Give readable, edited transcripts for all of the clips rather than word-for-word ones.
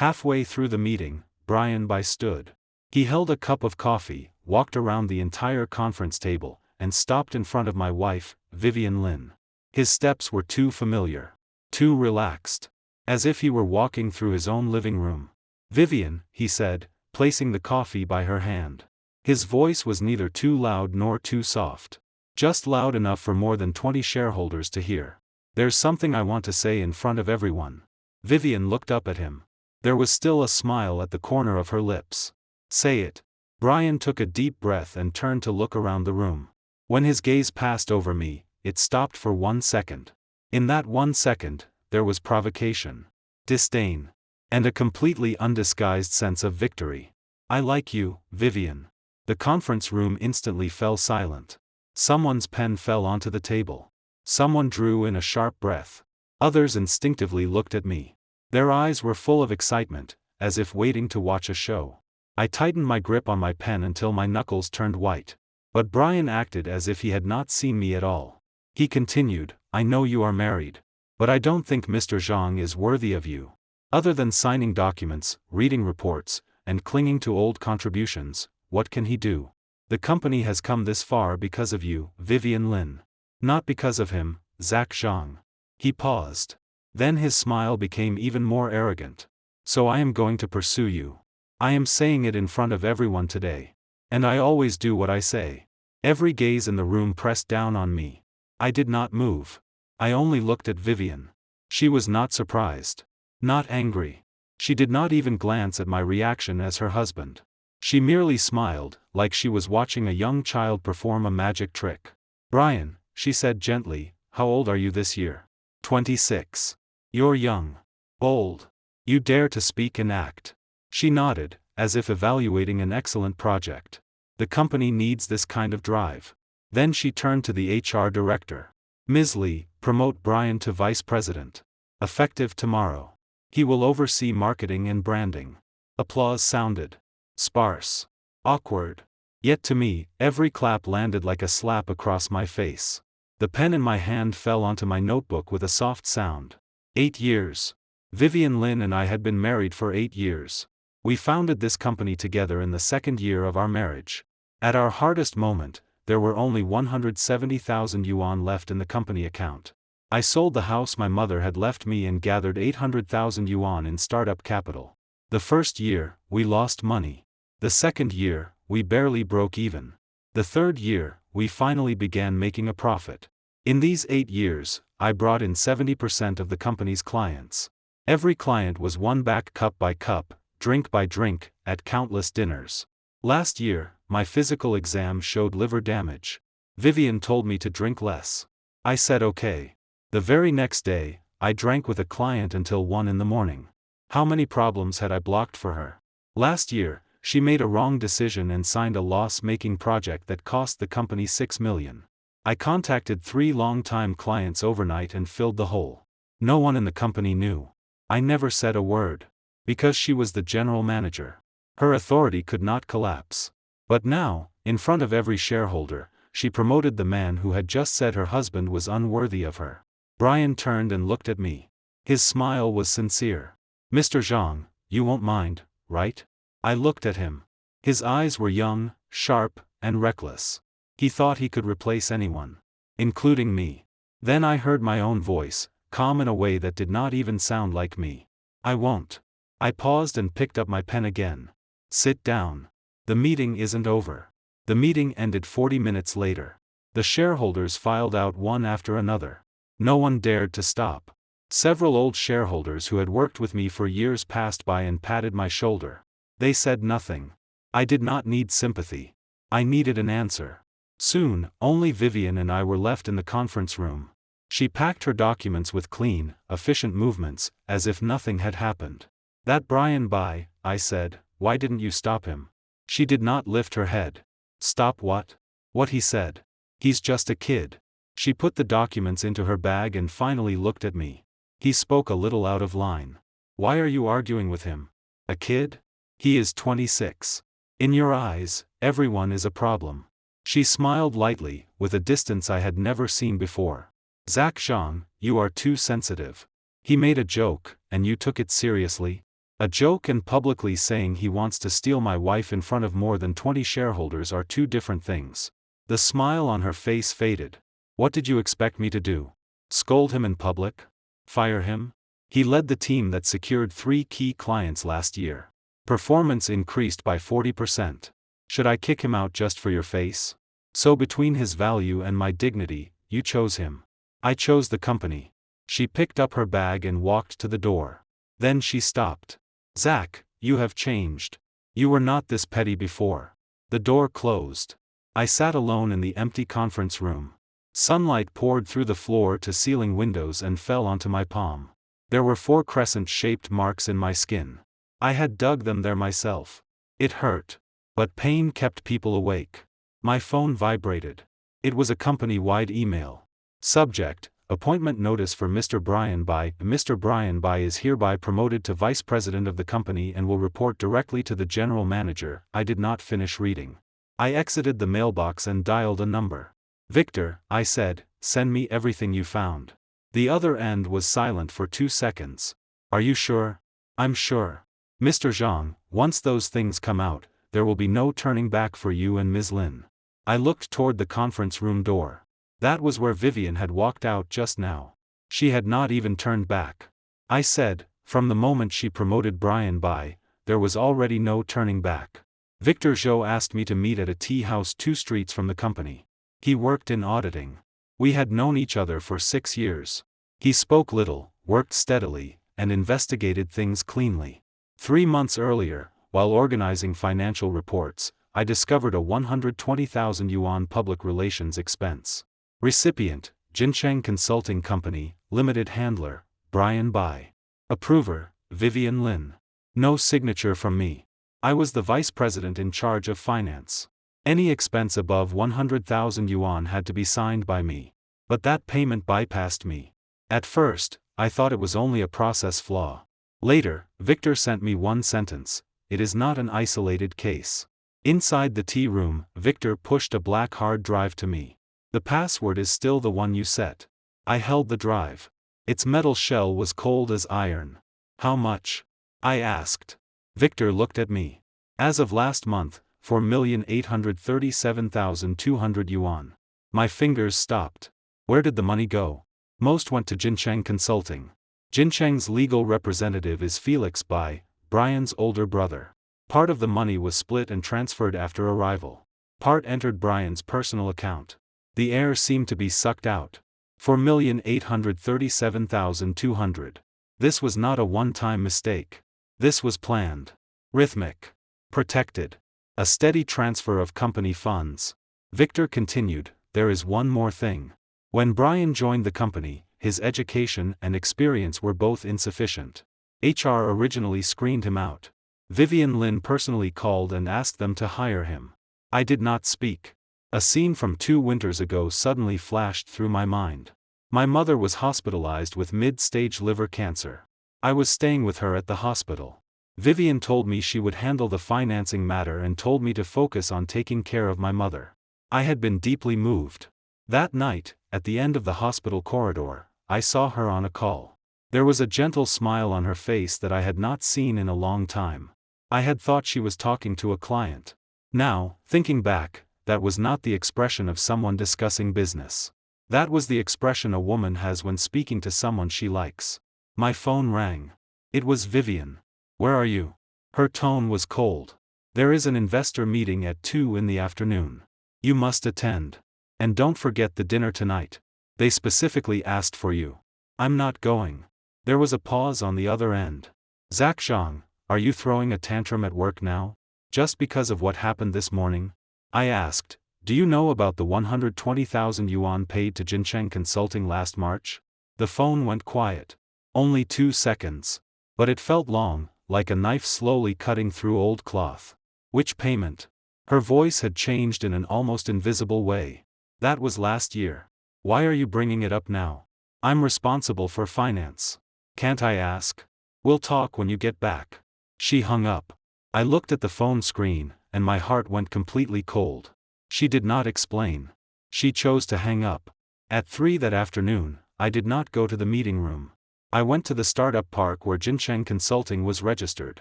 Halfway through the meeting, Brian stood. He held a cup of coffee, walked around the entire conference table, and stopped in front of my wife, Vivian Lynn. His steps were too familiar. Too relaxed. As if he were walking through his own living room. "Vivian," he said, placing the coffee by her hand. His voice was neither too loud nor too soft. Just loud enough for more than 20 shareholders to hear. "There's something I want to say in front of everyone." Vivian looked up at him. There was still a smile at the corner of her lips. "Say it." Brian took a deep breath and turned to look around the room. When his gaze passed over me, it stopped for 1 second. In that 1 second, there was provocation, disdain, and a completely undisguised sense of victory. "I like you, Vivian." The conference room instantly fell silent. Someone's pen fell onto the table. Someone drew in a sharp breath. Others instinctively looked at me. Their eyes were full of excitement, as if waiting to watch a show. I tightened my grip on my pen until my knuckles turned white. But Brian acted as if he had not seen me at all. He continued, "I know you are married. But I don't think Mr. Zhang is worthy of you. Other than signing documents, reading reports, and clinging to old contributions, what can he do? The company has come this far because of you, Vivian Lynn. Not because of him, Zach Zhang." He paused. Then his smile became even more arrogant. "So I am going to pursue you. I am saying it in front of everyone today. And I always do what I say." Every gaze in the room pressed down on me. I did not move. I only looked at Vivian. She was not surprised. Not angry. She did not even glance at my reaction as her husband. She merely smiled, like she was watching a young child perform a magic trick. "Brian," she said gently, "how old are you this year?" 26. "You're young. Old. You dare to speak and act." She nodded, as if evaluating an excellent project. "The company needs this kind of drive." Then she turned to the HR director. "Ms. Lee, promote Brian to vice president. Effective tomorrow. He will oversee marketing and branding." Applause sounded. Sparse. Awkward. Yet to me, every clap landed like a slap across my face. The pen in my hand fell onto my notebook with a soft sound. 8 years. Vivian Lynn and I had been married for 8 years. We founded this company together in the 2nd year of our marriage. At our hardest moment, there were only 170,000 yuan left in the company account. I sold the house my mother had left me and gathered 800,000 yuan in startup capital. The first year, we lost money. The second year, we barely broke even. The third year, we finally began making a profit. In these 8 years, I brought in 70% of the company's clients. Every client was won back cup by cup, drink by drink, at countless dinners. Last year, my physical exam showed liver damage. Vivian told me to drink less. I said okay. The very next day, I drank with a client until 1 in the morning. How many problems had I blocked for her? Last year, she made a wrong decision and signed a loss-making project that cost the company 6 million. I contacted 3 long-time clients overnight and filled the hole. No one in the company knew. I never said a word. Because she was the general manager. Her authority could not collapse. But now, in front of every shareholder, she promoted the man who had just said her husband was unworthy of her. Brian turned and looked at me. His smile was sincere. "Mr. Zhang, you won't mind, right?" I looked at him. His eyes were young, sharp, and reckless. He thought he could replace anyone. Including me. Then I heard my own voice, calm in a way that did not even sound like me. "I won't." I paused and picked up my pen again. "Sit down. The meeting isn't over." The meeting ended 40 minutes later. The shareholders filed out one after another. No one dared to stop. Several old shareholders who had worked with me for years passed by and patted my shoulder. They said nothing. I did not need sympathy. I needed an answer. Soon, only Vivian and I were left in the conference room. She packed her documents with clean, efficient movements, as if nothing had happened. "That Brian Bai," I said, "why didn't you stop him?" She did not lift her head. "Stop what?" "What he said. He's just a kid." She put the documents into her bag and finally looked at me. "He spoke a little out of line. Why are you arguing with him? A kid? He is 26. In your eyes, everyone is a problem." She smiled lightly, with a distance I had never seen before. "Zach Zhang, you are too sensitive. He made a joke, and you took it seriously?" A joke and publicly saying he wants to steal my wife in front of more than 20 shareholders are two different things. The smile on her face faded. What did you expect me to do? Scold him in public? Fire him? He led the team that secured 3 key clients last year. Performance increased by 40%. Should I kick him out just for your face? So between his value and my dignity, you chose him. I chose the company. She picked up her bag and walked to the door. Then she stopped. Zach, you have changed. You were not this petty before. The door closed. I sat alone in the empty conference room. Sunlight poured through the floor-to-ceiling windows and fell onto my palm. There were 4 crescent-shaped marks in my skin. I had dug them there myself. It hurt. But pain kept people awake. My phone vibrated. It was a company-wide email. Subject: Appointment notice for Mr. Brian By. Mr. Brian By is hereby promoted to vice president of the company and will report directly to the general manager. I did not finish reading. I exited the mailbox and dialed a number. Victor, I said, send me everything you found. The other end was silent for 2 seconds. Are you sure? I'm sure. Mr. Zhang, once those things come out, there will be no turning back for you and Ms. Lin. I looked toward the conference room door. That was where Vivian had walked out just now. She had not even turned back. I said, from the moment she promoted Brian By, there was already no turning back. Victor Zhou asked me to meet at a tea house 2 streets from the company. He worked in auditing. We had known each other for 6 years. He spoke little, worked steadily, and investigated things cleanly. 3 months earlier, while organizing financial reports, I discovered a 120,000 yuan public relations expense. Recipient: Jincheng Consulting Company, Limited. Handler: Brian By. Approver: Vivian Lin. No signature from me. I was the vice president in charge of finance. Any expense above 100,000 yuan had to be signed by me. But that payment bypassed me. At first, I thought it was only a process flaw. Later, Victor sent me one sentence: it is not an isolated case. Inside the tea room, Victor pushed a black hard drive to me. The password is still the one you set. I held the drive. Its metal shell was cold as iron. How much? I asked. Victor looked at me. As of last month, 4,837,200 yuan. My fingers stopped. Where did the money go? Most went to Jincheng Consulting. Jincheng's legal representative is Felix By, Brian's older brother. Part of the money was split and transferred after arrival. Part entered Brian's personal account. The air seemed to be sucked out. 4,837,200. This was not a one-time mistake. This was planned. Rhythmic. Protected. A steady transfer of company funds. Victor continued, there is one more thing. When Brian joined the company, his education and experience were both insufficient. HR originally screened him out. Vivian Lin personally called and asked them to hire him. I did not speak. A scene from 2 winters ago suddenly flashed through my mind. My mother was hospitalized with mid-stage liver cancer. I was staying with her at the hospital. Vivian told me she would handle the financing matter and told me to focus on taking care of my mother. I had been deeply moved. That night, at the end of the hospital corridor, I saw her on a call. There was a gentle smile on her face that I had not seen in a long time. I had thought she was talking to a client. Now, thinking back, that was not the expression of someone discussing business. That was the expression a woman has when speaking to someone she likes. My phone rang. It was Vivian. Where are you? Her tone was cold. There is an investor meeting at 2 in the afternoon. You must attend. And don't forget the dinner tonight. They specifically asked for you. I'm not going. There was a pause on the other end. Zach Zhang, are you throwing a tantrum at work now? Just because of what happened this morning? I asked, do you know about the 120,000 yuan paid to Jincheng Consulting last March? The phone went quiet. Only 2 seconds. But it felt long, like a knife slowly cutting through old cloth. Which payment? Her voice had changed in an almost invisible way. That was last year. Why are you bringing it up now? I'm responsible for finance. Can't I ask? We'll talk when you get back. She hung up. I looked at the phone screen, and my heart went completely cold. She did not explain. She chose to hang up. At 3 that afternoon, I did not go to the meeting room. I went to the startup park where Jincheng Consulting was registered.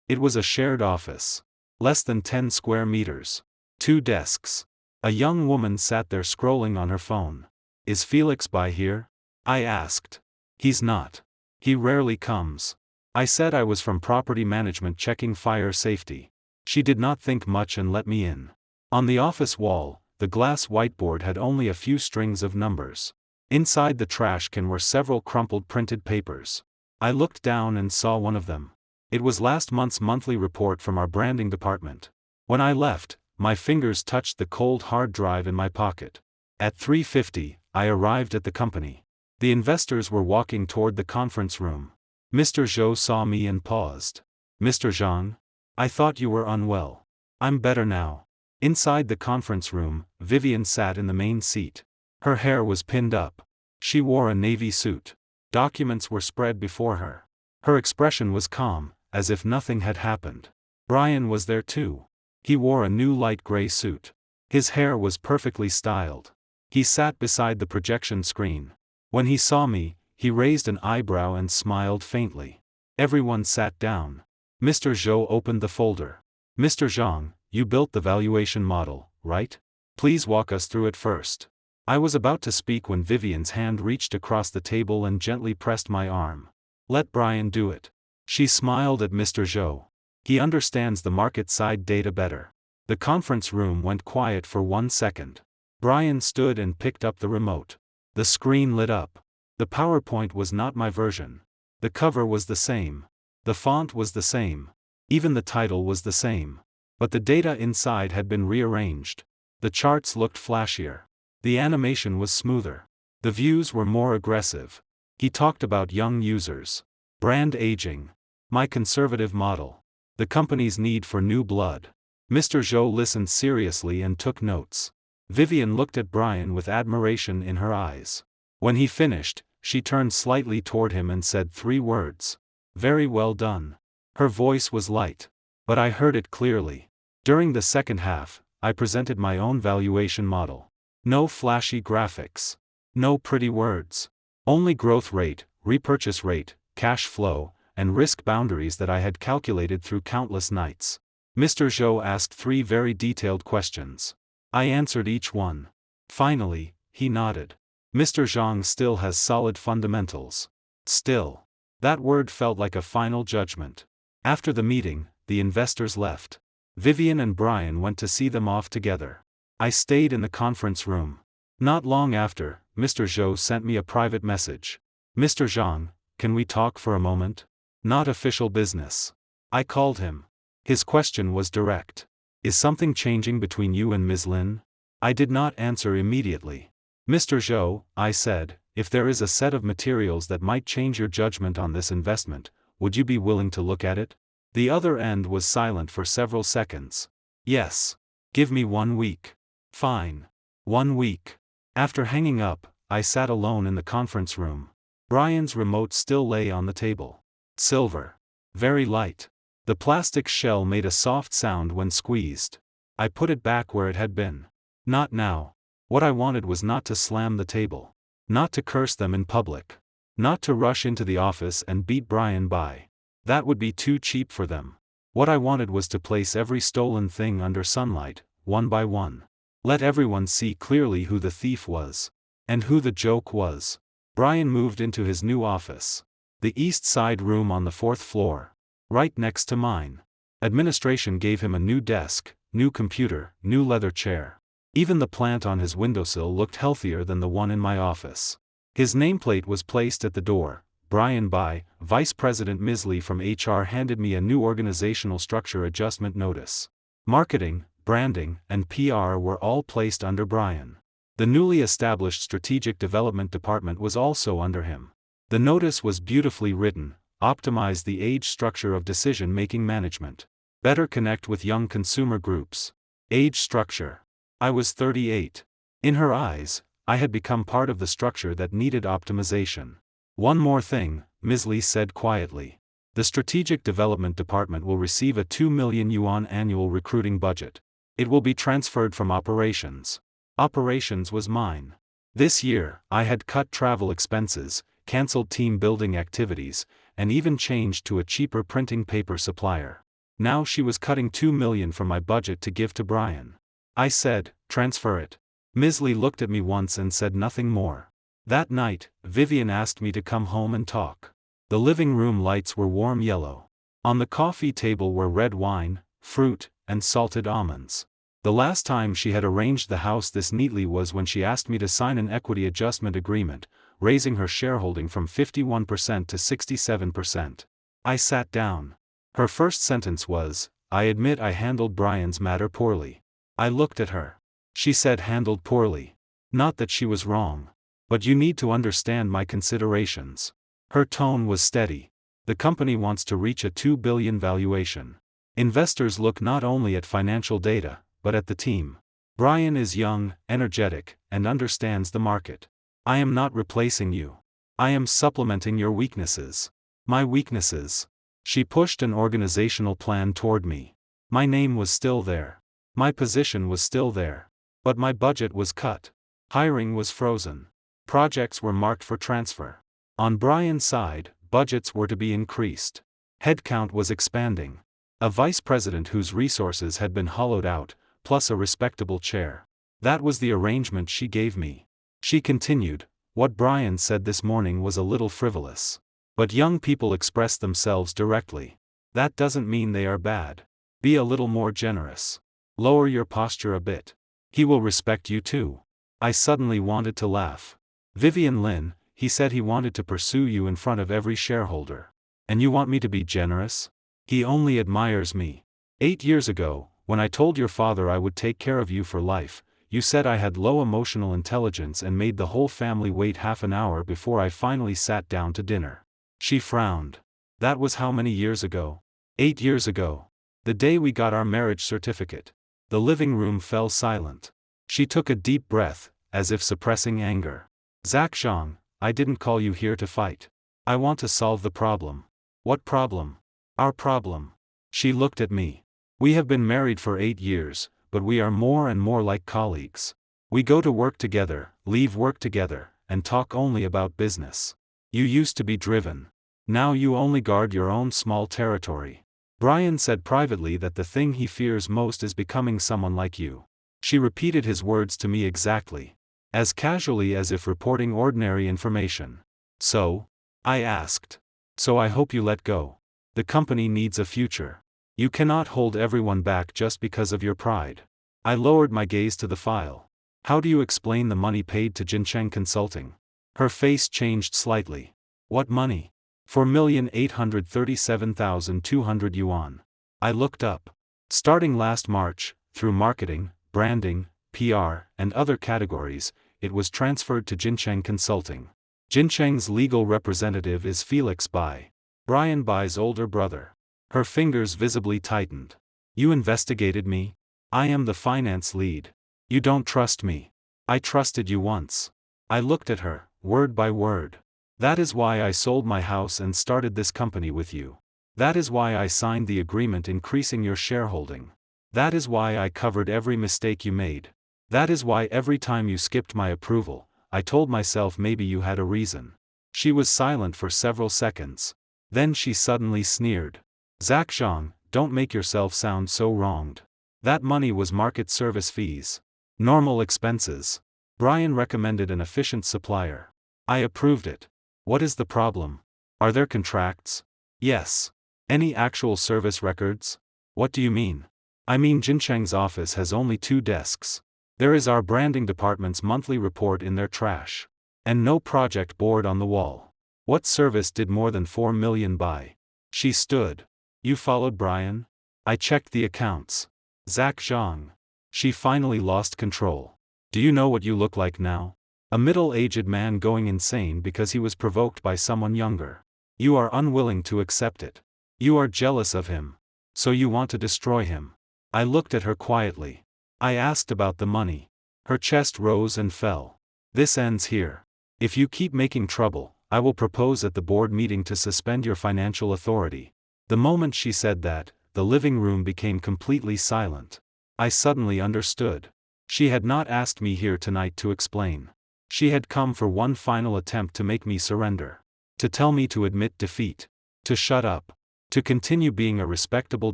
It was a shared office. Less than 10 square meters. 2 desks. A young woman sat there scrolling on her phone. Is Felix by here? I asked. He's not. He rarely comes. I said I was from property management checking fire safety. She did not think much and let me in. On the office wall, the glass whiteboard had only a few strings of numbers. Inside the trash can were several crumpled printed papers. I looked down and saw one of them. It was last month's monthly report from our branding department. When I left, my fingers touched the cold hard drive in my pocket. At 3:50, I arrived at the company. The investors were walking toward the conference room. Mr. Zhou saw me and paused. Mr. Zhang? I thought you were unwell. I'm better now. Inside the conference room, Vivian sat in the main seat. Her hair was pinned up. She wore a navy suit. Documents were spread before her. Her expression was calm, as if nothing had happened. Brian was there too. He wore a new light gray suit. His hair was perfectly styled. He sat beside the projection screen. When he saw me, he raised an eyebrow and smiled faintly. Everyone sat down. Mr. Zhou opened the folder. Mr. Zhang, you built the valuation model, right? Please walk us through it first. I was about to speak when Vivian's hand reached across the table and gently pressed my arm. Let Brian do it. She smiled at Mr. Zhou. He understands the market side data better. The conference room went quiet for 1 second. Brian stood and picked up the remote. The screen lit up. The PowerPoint was not my version. The cover was the same. The font was the same. Even the title was the same. But the data inside had been rearranged. The charts looked flashier. The animation was smoother. The views were more aggressive. He talked about young users. Brand aging. My conservative model. The company's need for new blood. Mr. Zhou listened seriously and took notes. Vivian looked at Brian with admiration in her eyes. When he finished, she turned slightly toward him and said 3 words. Very well done. Her voice was light. But I heard it clearly. During the second half, I presented my own valuation model. No flashy graphics. No pretty words. Only growth rate, repurchase rate, cash flow, and risk boundaries that I had calculated through countless nights. Mr. Zhou asked 3 very detailed questions. I answered each one. Finally, he nodded. Mr. Zhang still has solid fundamentals. Still. That word felt like a final judgment. After the meeting, the investors left. Vivian and Brian went to see them off together. I stayed in the conference room. Not long after, Mr. Zhou sent me a private message. Mr. Zhang, can we talk for a moment? Not official business. I called him. His question was direct. Is something changing between you and Ms. Lin? I did not answer immediately. Mr. Zhou, I said, if there is a set of materials that might change your judgment on this investment, would you be willing to look at it? The other end was silent for several seconds. Yes. Give me 1 week. Fine. 1 week. After hanging up, I sat alone in the conference room. Brian's remote still lay on the table. Silver. Very light. The plastic shell made a soft sound when squeezed. I put it back where it had been. Not now. What I wanted was not to slam the table. Not to curse them in public. Not to rush into the office and beat Brian by. That would be too cheap for them. What I wanted was to place every stolen thing under sunlight, one by one. Let everyone see clearly who the thief was. And who the joke was. Brian moved into his new office. The east side room on the 4th floor. Right next to mine. Administration gave him a new desk, new computer, new leather chair. Even the plant on his windowsill looked healthier than the one in my office. His nameplate was placed at the door. Brian by, Vice President Misley from HR handed me a new organizational structure adjustment notice. Marketing, branding, and PR were all placed under Brian. The newly established Strategic Development Department was also under him. The notice was beautifully written. Optimize the age structure of decision-making management. Better connect with young consumer groups. Age structure. I was 38. In her eyes, I had become part of the structure that needed optimization. One more thing, Ms. Lee said quietly. The Strategic Development Department will receive a 2 million yuan annual recruiting budget. It will be transferred from operations. Operations was mine. This year, I had cut travel expenses, cancelled team building activities, and even changed to a cheaper printing paper supplier. Now she was cutting $2 million from my budget to give to Brian. I said, transfer it. Ms. Lee looked at me once and said nothing more. That night, Vivian asked me to come home and talk. The living room lights were warm yellow. On the coffee table were red wine, fruit, and salted almonds. The last time she had arranged the house this neatly was when she asked me to sign an equity adjustment agreement, raising her shareholding from 51% to 67%. I sat down. Her first sentence was, "I admit I handled Brian's matter poorly." I looked at her. She said handled poorly. Not that she was wrong. But you need to understand my considerations. Her tone was steady. The company wants to reach a $2 billion valuation. Investors look not only at financial data, but at the team. Brian is young, energetic, and understands the market. I am not replacing you. I am supplementing your weaknesses. My weaknesses. She pushed an organizational plan toward me. My name was still there. My position was still there. But my budget was cut. Hiring was frozen. Projects were marked for transfer. On Brian's side, budgets were to be increased. Headcount was expanding. A vice president whose resources had been hollowed out, plus a respectable chair. That was the arrangement she gave me. She continued, "What Brian said this morning was a little frivolous. But young people express themselves directly. That doesn't mean they are bad. Be a little more generous. Lower your posture a bit. He will respect you too." I suddenly wanted to laugh. "Vivian Lin, he said he wanted to pursue you in front of every shareholder. And you want me to be generous? He only admires me. 8 years ago, when I told your father I would take care of you for life, you said I had low emotional intelligence and made the whole family wait half an hour before I finally sat down to dinner." She frowned. "That was how many years ago?" 8 years ago. The day we got our marriage certificate. The living room fell silent. She took a deep breath, as if suppressing anger. "Zach Zhang, I didn't call you here to fight. I want to solve the problem." "What problem?" "Our problem." She looked at me. "We have been married for 8 years, but we are more and more like colleagues. We go to work together, leave work together, and talk only about business. You used to be driven. Now you only guard your own small territory. Brian said privately that the thing he fears most is becoming someone like you." She repeated his words to me exactly. As casually as if reporting ordinary information. "So?" I asked. "So I hope you let go. The company needs a future. You cannot hold everyone back just because of your pride." I lowered my gaze to the file. "How do you explain the money paid to Jincheng Consulting?" Her face changed slightly. "What money?" "4,837,200 yuan. I looked up. "Starting last March, through marketing, branding, PR, and other categories, it was transferred to Jincheng Consulting. Jincheng's legal representative is Felix Bai. Brian Bai's older brother." Her fingers visibly tightened. "You investigated me? I am the finance lead. You don't trust me. I trusted you once." I looked at her, word by word. "That is why I sold my house and started this company with you. That is why I signed the agreement increasing your shareholding. That is why I covered every mistake you made. That is why every time you skipped my approval, I told myself maybe you had a reason." She was silent for several seconds. Then she suddenly sneered. "Zach Zhang, don't make yourself sound so wronged. That money was market service fees. Normal expenses. Brian recommended an efficient supplier. I approved it. What is the problem? Are there contracts?" "Yes. Any actual service records?" "What do you mean?" "I mean Jincheng's office has only 2 desks. There is our branding department's monthly report in their trash. And no project board on the wall. What service did more than 4 million buy?" She stood. "You followed Brian?" I checked the accounts. "Zach Zhang." She finally lost control. "Do you know what you look like now? A middle-aged man going insane because he was provoked by someone younger. You are unwilling to accept it. You are jealous of him. So you want to destroy him." I looked at her quietly. I asked about the money. Her chest rose and fell. "This ends here. If you keep making trouble, I will propose at the board meeting to suspend your financial authority." The moment she said that, the living room became completely silent. I suddenly understood. She had not asked me here tonight to explain. She had come for one final attempt to make me surrender. To tell me to admit defeat. To shut up. To continue being a respectable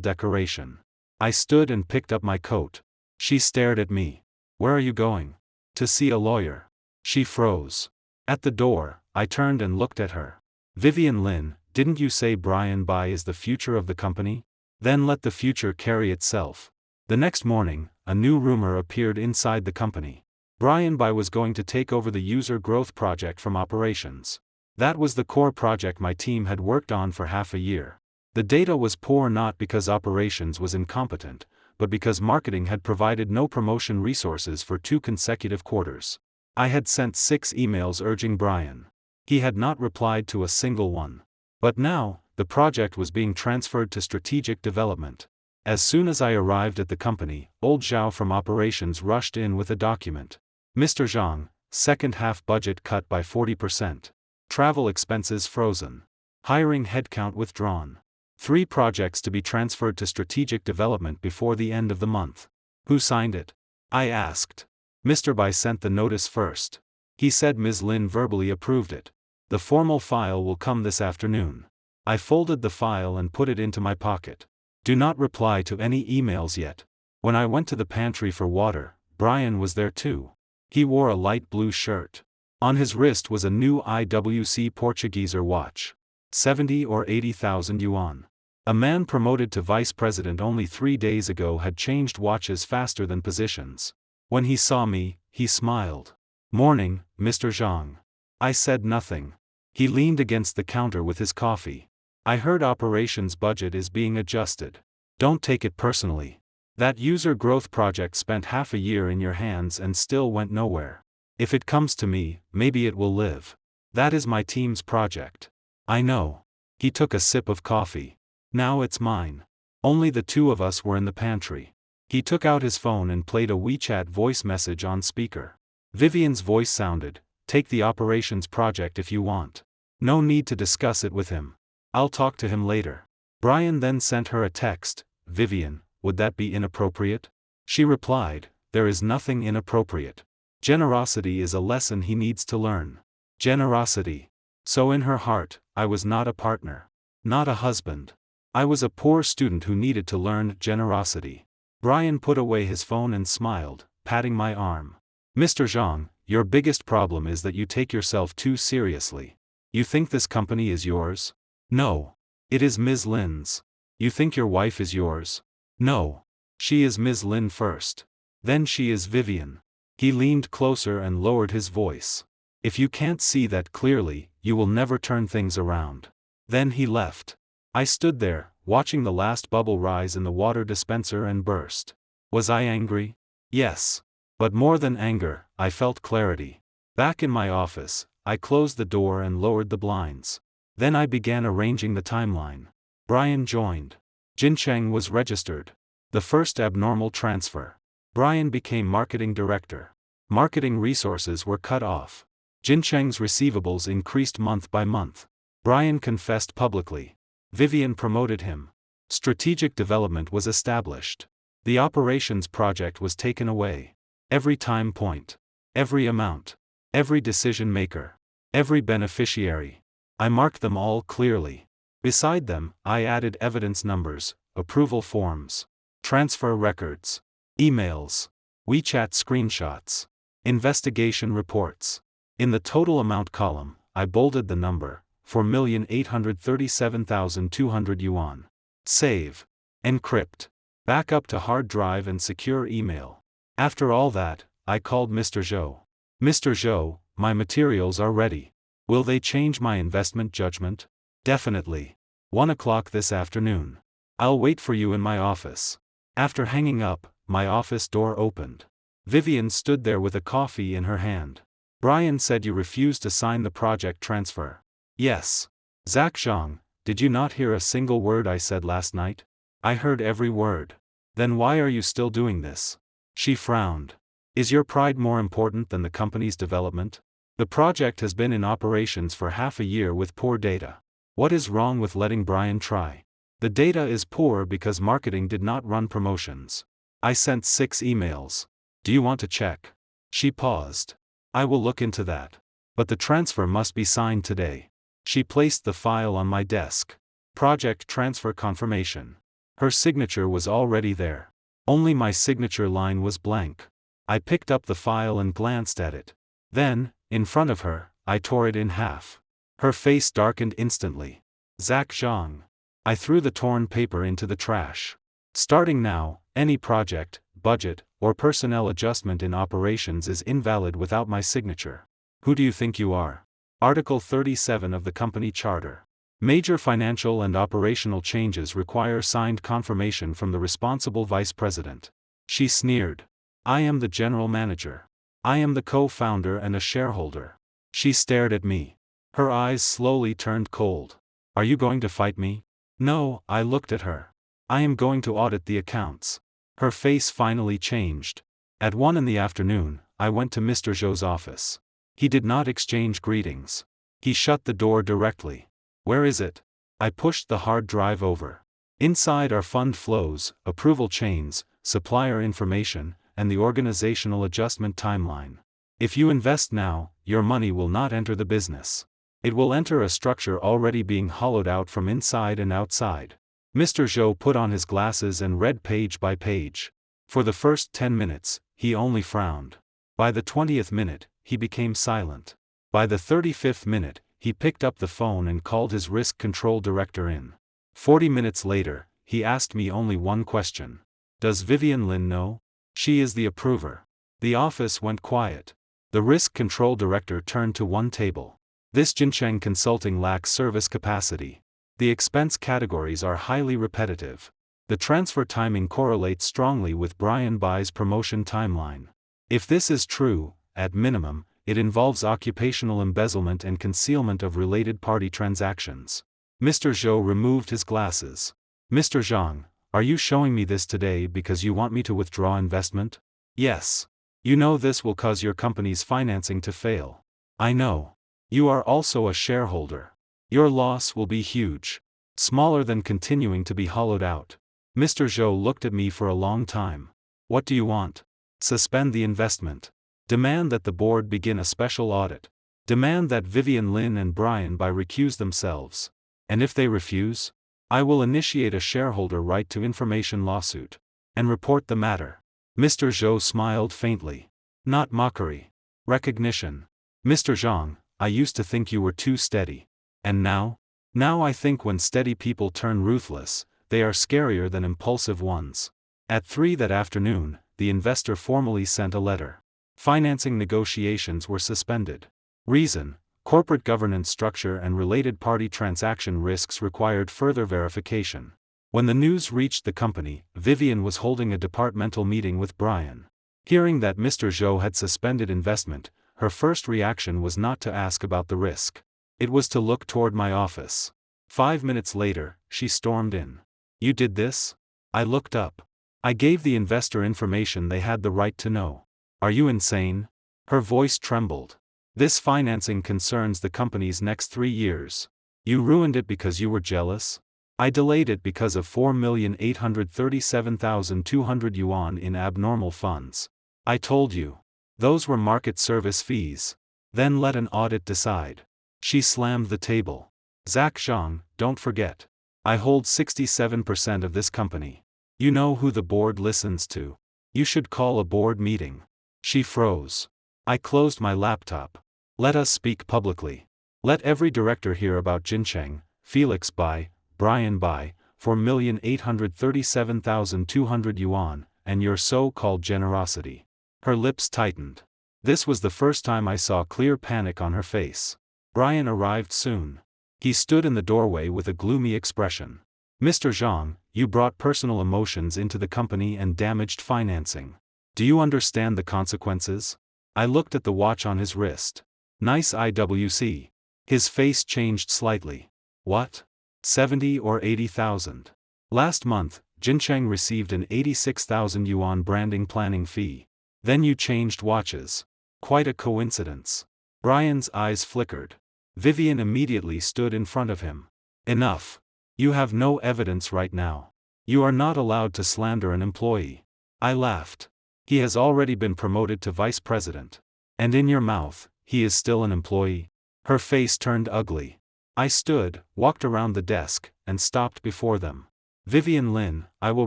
decoration. I stood and picked up my coat. She stared at me. Where are you going? To see a lawyer. She froze. At the door, I turned and looked at her. Vivian Lin, didn't you say Brian Bai is the future of the company? Then let the future carry itself. The next morning, a new rumor appeared inside the company. Brian Bai was going to take over the user growth project from operations. That was the core project my team had worked on for half a year. The data was poor not because operations was incompetent, but because marketing had provided no promotion resources for 2 consecutive quarters. I had sent 6 emails urging Brian. He had not replied to a single one. But now, the project was being transferred to strategic development. As soon as I arrived at the company, old Zhao from operations rushed in with a document. Mr. Zhang, second half budget cut by 40%. Travel expenses frozen. Hiring headcount withdrawn. 3 projects to be transferred to strategic development before the end of the month. Who signed it? I asked. Mr. Bai sent the notice first. He said Ms. Lin verbally approved it. The formal file will come this afternoon. I folded the file and put it into my pocket. Do not reply to any emails yet. When I went to the pantry for water, Brian was there too. He wore a light blue shirt. On his wrist was a new IWC Portugueser watch. 70 or 80,000 yuan. A man promoted to vice president only 3 days ago had changed watches faster than positions. When he saw me, he smiled. Morning, Mr. Zhang. I said nothing. He leaned against the counter with his coffee. I heard operations budget is being adjusted. Don't take it personally. That user growth project spent half a year in your hands and still went nowhere. If it comes to me, maybe it will live. That is my team's project. I know. He took a sip of coffee. Now it's mine. Only the 2 of us were in the pantry. He took out his phone and played a WeChat voice message on speaker. Vivian's voice sounded, take the operations project if you want. No need to discuss it with him. I'll talk to him later. Brian then sent her a text, Vivian, would that be inappropriate? She replied, there is nothing inappropriate. Generosity is a lesson he needs to learn. Generosity. So in her heart, I was not a partner. Not a husband. I was a poor student who needed to learn generosity. Brian put away his phone and smiled, patting my arm. Mr. Zhang, your biggest problem is that you take yourself too seriously. You think this company is yours? No. It is Ms. Lin's. You think your wife is yours? No. She is Ms. Lin first. Then she is Vivian. He leaned closer and lowered his voice. If you can't see that clearly, you will never turn things around. Then he left. I stood there, watching the last bubble rise in the water dispenser and burst. Was I angry? Yes. But more than anger, I felt clarity. Back in my office, I closed the door and lowered the blinds. Then I began arranging the timeline. Brian joined. Jincheng was registered. The first abnormal transfer. Brian became marketing director. Marketing resources were cut off. Jincheng's receivables increased month by month. Brian confessed publicly. Vivian promoted him. Strategic development was established. The operations project was taken away. Every time point. Every amount. Every decision maker. Every beneficiary. I marked them all clearly. Beside them, I added evidence numbers, approval forms, transfer records, emails, WeChat screenshots, investigation reports. In the total amount column, I bolded the number, 4,837,200 yuan. Save. Encrypt. Backup to hard drive and secure email. After all that, I called Mr. Zhou. Mr. Zhou, my materials are ready. Will they change my investment judgment? Definitely. 1 o'clock this afternoon. I'll wait for you in my office. After hanging up, my office door opened. Vivian stood there with a coffee in her hand. Brian said you refused to sign the project transfer. Yes. Zhang Zhang, did you not hear a single word I said last night? I heard every word. Then why are you still doing this? She frowned. Is your pride more important than the company's development? The project has been in operations for half a year with poor data. What is wrong with letting Brian try? The data is poor because marketing did not run promotions. I sent 6 emails. Do you want to check? She paused. I will look into that. But the transfer must be signed today. She placed the file on my desk. Project transfer confirmation. Her signature was already there. Only my signature line was blank. I picked up the file and glanced at it. Then, in front of her, I tore it in half. Her face darkened instantly. Zach Zhang. I threw the torn paper into the trash. Starting now, any project, budget, or personnel adjustment in operations is invalid without my signature. Who do you think you are? Article 37 of the company charter. Major financial and operational changes require signed confirmation from the responsible vice president. She sneered. I am the general manager. I am the co-founder and a shareholder. She stared at me. Her eyes slowly turned cold. Are you going to fight me? No, I looked at her. I am going to audit the accounts. Her face finally changed. At 1 in the afternoon, I went to Mr. Zhou's office. He did not exchange greetings. He shut the door directly. Where is it? I pushed the hard drive over. Inside are fund flows, approval chains, supplier information, and the organizational adjustment timeline. If you invest now, your money will not enter the business. It will enter a structure already being hollowed out from inside and outside. Mr. Zhou put on his glasses and read page by page. For the first 10 minutes, he only frowned. By the 20th minute, he became silent. By the 35th minute, he picked up the phone and called his risk control director in. 40 minutes later, he asked me only one question. Does Vivian Lin know? She is the approver. The office went quiet. The risk control director turned to one table. This Jincheng Consulting lacks service capacity. The expense categories are highly repetitive. The transfer timing correlates strongly with Brian Bai's promotion timeline. If this is true, at minimum, it involves occupational embezzlement and concealment of related party transactions. Mr. Zhou removed his glasses. Mr. Zhang, are you showing me this today because you want me to withdraw investment? Yes. You know this will cause your company's financing to fail. I know. You are also a shareholder. Your loss will be huge. Smaller than continuing to be hollowed out. Mr. Zhou looked at me for a long time. What do you want? Suspend the investment. Demand that the board begin a special audit. Demand that Vivian Lin and Brian Bai recuse themselves. And if they refuse, I will initiate a shareholder right to information lawsuit. And report the matter. Mr. Zhou smiled faintly. Not mockery. Recognition. Mr. Zhang, I used to think you were too steady. And now? Now I think when steady people turn ruthless, they are scarier than impulsive ones. At 3 that afternoon, the investor formally sent a letter. Financing negotiations were suspended. Reason: corporate governance structure and related party transaction risks required further verification. When the news reached the company, Vivian was holding a departmental meeting with Brian. Hearing that Mr. Zhou had suspended investment, her first reaction was not to ask about the risk. It was to look toward my office. 5 minutes later, she stormed in. You did this? I looked up. I gave the investor information they had the right to know. Are you insane? Her voice trembled. This financing concerns the company's next 3 years. You ruined it because you were jealous? I delayed it because of 4,837,200 yuan in abnormal funds. I told you. Those were market service fees. Then let an audit decide. She slammed the table. Zach Zhang, don't forget. I hold 67% of this company. You know who the board listens to. You should call a board meeting. She froze. I closed my laptop. Let us speak publicly. Let every director hear about Jincheng, Felix Bai, Brian Bai, 4,837,200 yuan, and your so-called generosity. Her lips tightened. This was the first time I saw clear panic on her face. Brian arrived soon. He stood in the doorway with a gloomy expression. Mr. Zhang, you brought personal emotions into the company and damaged financing. Do you understand the consequences? I looked at the watch on his wrist. Nice IWC. His face changed slightly. What? 70 or 80,000. Last month, Jincheng received an 86,000 yuan branding planning fee. Then you changed watches. Quite a coincidence. Brian's eyes flickered. Vivian immediately stood in front of him. Enough. You have no evidence right now. You are not allowed to slander an employee. I laughed. He has already been promoted to vice president. And in your mouth, he is still an employee. Her face turned ugly. I stood, walked around the desk, and stopped before them. Vivian Lin, I will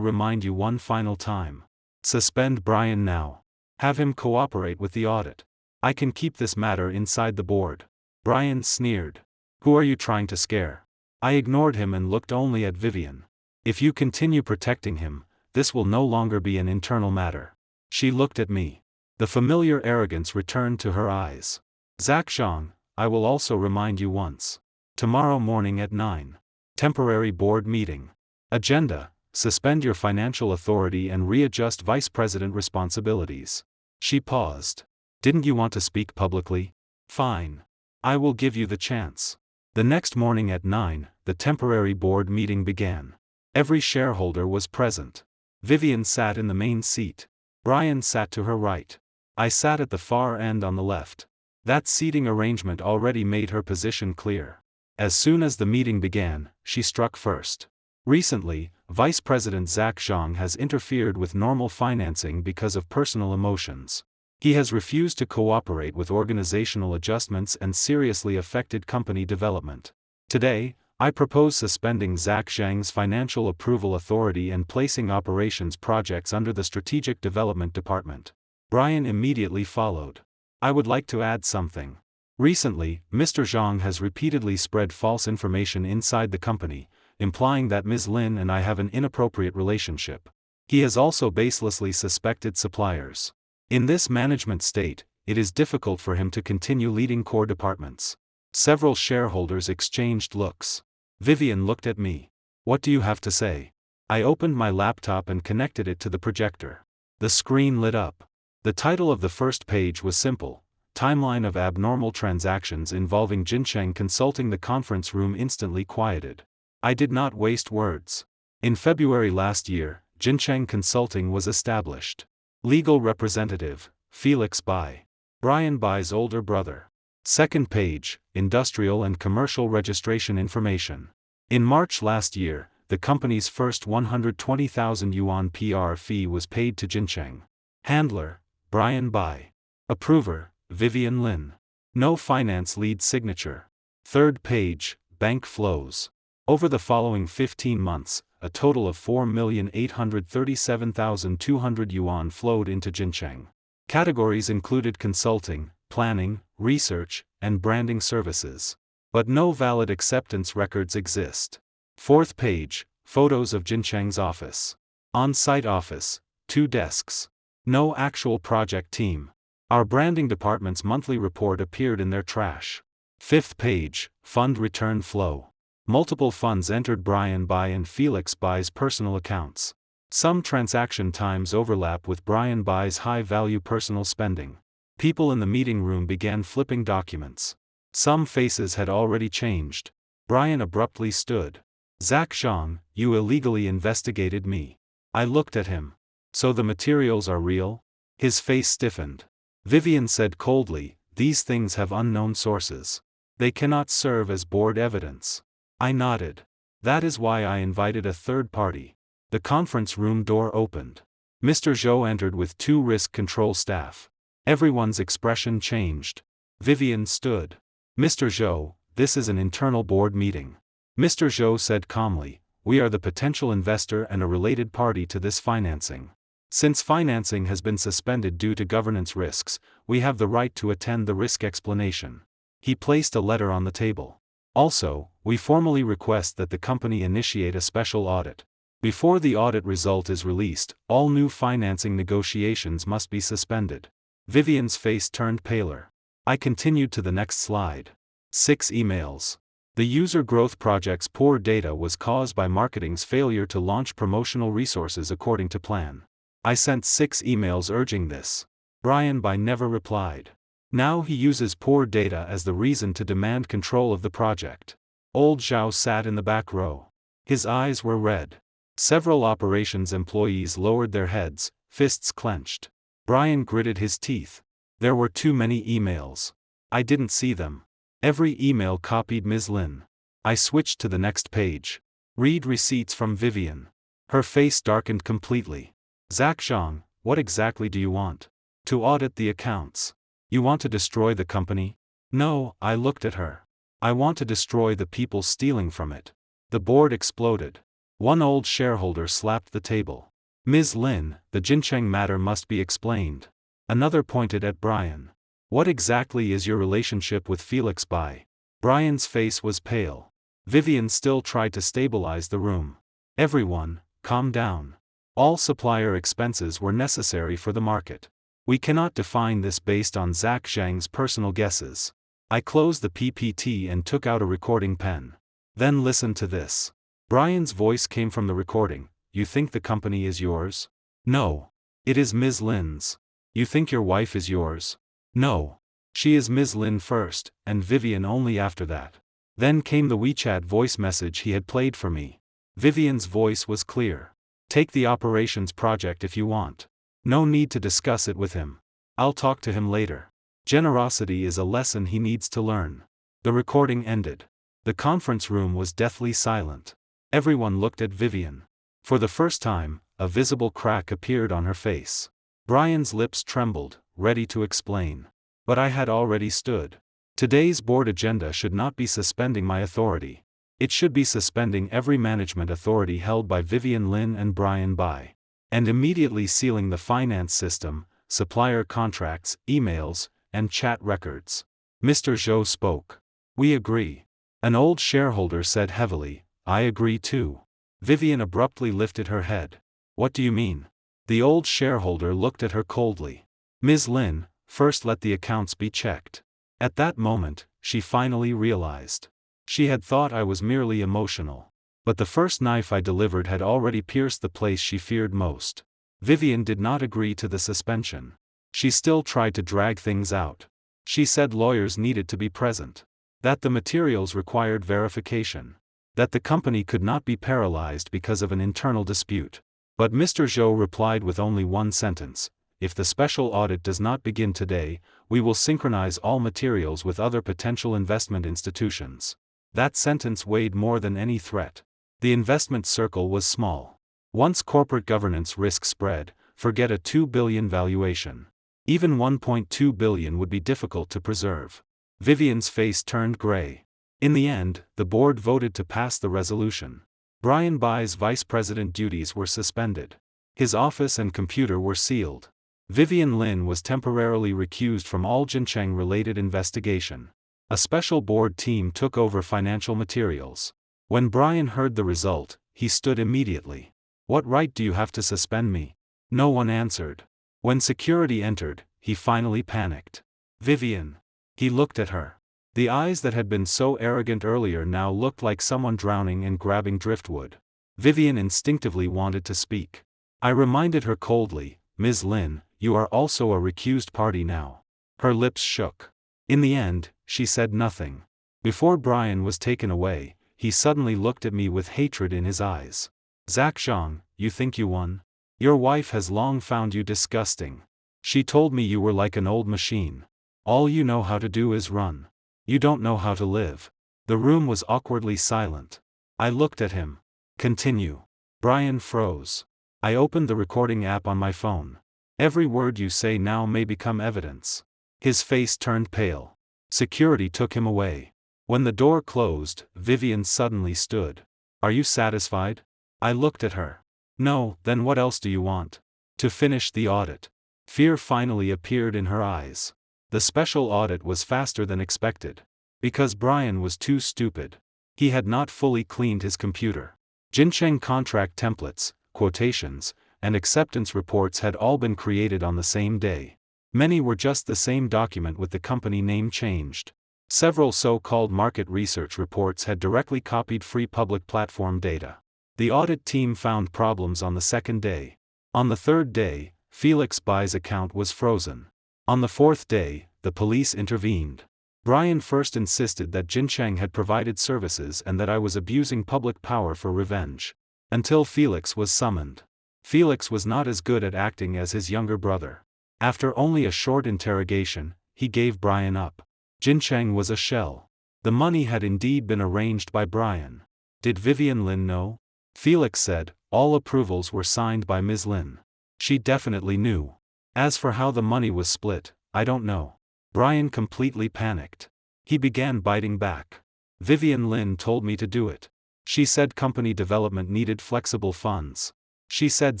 remind you one final time. Suspend Brian now. Have him cooperate with the audit. I can keep this matter inside the board. Brian sneered. Who are you trying to scare? I ignored him and looked only at Vivian. If you continue protecting him, this will no longer be an internal matter. She looked at me. The familiar arrogance returned to her eyes. Zhang Zhang, I will also remind you once. Tomorrow morning at 9. Temporary board meeting. Agenda: suspend your financial authority and readjust vice president responsibilities. She paused. Didn't you want to speak publicly? Fine. I will give you the chance. The next morning at 9, the temporary board meeting began. Every shareholder was present. Vivian sat in the main seat. Brian sat to her right. I sat at the far end on the left. That seating arrangement already made her position clear. As soon as the meeting began, she struck first. Recently, Vice President Zhang Zhang has interfered with normal financing because of personal emotions. He has refused to cooperate with organizational adjustments and seriously affected company development. Today, I propose suspending Zhang Zhang's financial approval authority and placing operations projects under the Strategic Development Department. Brian immediately followed. I would like to add something. Recently, Mr. Zhang has repeatedly spread false information inside the company, implying that Ms. Lin and I have an inappropriate relationship. He has also baselessly suspected suppliers. In this management state, it is difficult for him to continue leading core departments. Several shareholders exchanged looks. Vivian looked at me. What do you have to say? I opened my laptop and connected it to the projector. The screen lit up. The title of the first page was simple: Timeline of Abnormal Transactions Involving Jincheng Consulting. The conference room instantly quieted. I did not waste words. In February last year, Jincheng Consulting was established. Legal representative, Felix Bai. Brian Bai's older brother. Second page, Industrial and Commercial Registration Information. In March last year, the company's first 120,000 yuan PR fee was paid to Jincheng. Handler, Brian Bai. Approver, Vivian Lin. No finance lead signature. Third page, Bank flows. Over the following 15 months, a total of 4,837,200 yuan flowed into Jincheng. Categories included consulting, planning, research, and branding services. But no valid acceptance records exist. Fourth page, photos of Jincheng's office. On-site office, 2 desks. No actual project team. Our branding department's monthly report appeared in their trash. Fifth page, fund return flow. Multiple funds entered Brian Bai and Felix Bai's personal accounts. Some transaction times overlap with Brian Bai's high-value personal spending. People in the meeting room began flipping documents. Some faces had already changed. Brian abruptly stood. Zhang Zhang, you illegally investigated me. I looked at him. So the materials are real? His face stiffened. Vivian said coldly, these things have unknown sources. They cannot serve as board evidence. I nodded. That is why I invited a third party. The conference room door opened. Mr. Zhou entered with 2 risk control staff. Everyone's expression changed. Vivian stood. Mr. Zhou, this is an internal board meeting. Mr. Zhou said calmly, we are the potential investor and a related party to this financing. Since financing has been suspended due to governance risks, we have the right to attend the risk explanation. He placed a letter on the table. Also, we formally request that the company initiate a special audit. Before the audit result is released, all new financing negotiations must be suspended. Vivian's face turned paler. I continued to the next slide. 6 emails. The user growth project's poor data was caused by marketing's failure to launch promotional resources according to plan. I sent 6 emails urging this. Brian Bai never replied. Now he uses poor data as the reason to demand control of the project. Old Zhao sat in the back row. His eyes were red. Several operations employees lowered their heads, fists clenched. Brian gritted his teeth. There were too many emails. I didn't see them. Every email copied Ms. Lin. I switched to the next page. Read receipts from Vivian. Her face darkened completely. Zhang Zhang, what exactly do you want? To audit the accounts. You want to destroy the company? No, I looked at her. I want to destroy the people stealing from it. The board exploded. One old shareholder slapped the table. Ms. Lin, the Jincheng matter must be explained. Another pointed at Brian. What exactly is your relationship with Felix-by? Brian's face was pale. Vivian still tried to stabilize the room. Everyone, calm down. All supplier expenses were necessary for the market. We cannot define this based on Zhak Zhang's personal guesses. I closed the PPT and took out a recording pen. Then listen to this. Brian's voice came from the recording. You think the company is yours? No. It is Ms. Lin's. You think your wife is yours? No. She is Ms. Lin first, and Vivian only after that. Then came the WeChat voice message he had played for me. Vivian's voice was clear. Take the operations project if you want. No need to discuss it with him. I'll talk to him later. Generosity is a lesson he needs to learn. The recording ended. The conference room was deathly silent. Everyone looked at Vivian. For the first time, a visible crack appeared on her face. Brian's lips trembled, ready to explain. But I had already stood. Today's board agenda should not be suspending my authority. It should be suspending every management authority held by Vivian Lin and Brian Bai. And immediately sealing the finance system, supplier contracts, emails, and chat records. Mr. Zhou spoke. We agree. An old shareholder said heavily, I agree too. Vivian abruptly lifted her head. What do you mean? The old shareholder looked at her coldly. Ms. Lin, first let the accounts be checked. At that moment, she finally realized. She had thought I was merely emotional. But the first knife I delivered had already pierced the place she feared most. Vivian did not agree to the suspension. She still tried to drag things out. She said lawyers needed to be present. That the materials required verification. That the company could not be paralyzed because of an internal dispute. But Mr. Zhou replied with only one sentence. If the special audit does not begin today, we will synchronize all materials with other potential investment institutions. That sentence weighed more than any threat. The investment circle was small. Once corporate governance risk spread, forget a 2 billion valuation. Even 1.2 billion would be difficult to preserve. Vivian's face turned gray. In the end, the board voted to pass the resolution. Brian Bai's vice president duties were suspended. His office and computer were sealed. Vivian Lin was temporarily recused from all Jincheng-related investigation. A special board team took over financial materials. When Brian heard the result, he stood immediately. What right do you have to suspend me? No one answered. When security entered, he finally panicked. Vivian. He looked at her. The eyes that had been so arrogant earlier now looked like someone drowning and grabbing driftwood. Vivian instinctively wanted to speak. I reminded her coldly, Ms. Lin, you are also a recused party now. Her lips shook. In the end, she said nothing. Before Brian was taken away, he suddenly looked at me with hatred in his eyes. Zhak Zhang, you think you won? Your wife has long found you disgusting. She told me you were like an old machine. All you know how to do is run. You don't know how to live. The room was awkwardly silent. I looked at him. Continue. Brian froze. I opened the recording app on my phone. Every word you say now may become evidence. His face turned pale. Security took him away. When the door closed, Vivian suddenly stood. Are you satisfied? I looked at her. No, then what else do you want? To finish the audit. Fear finally appeared in her eyes. The special audit was faster than expected. Because Brian was too stupid. He had not fully cleaned his computer. Jincheng contract templates, quotations, and acceptance reports had all been created on the same day. Many were just the same document with the company name changed. Several so-called market research reports had directly copied free public platform data. The audit team found problems on the second day. On the third day, Felix Bai's account was frozen. On the fourth day, the police intervened. Brian first insisted that Jincheng had provided services and that I was abusing public power for revenge. Until Felix was summoned. Felix was not as good at acting as his younger brother. After only a short interrogation, he gave Brian up. Jincheng was a shell. The money had indeed been arranged by Brian. Did Vivian Lin know? Felix said, all approvals were signed by Ms. Lin. She definitely knew. As for how the money was split, I don't know. Brian completely panicked. He began biting back. Vivian Lin told me to do it. She said company development needed flexible funds. She said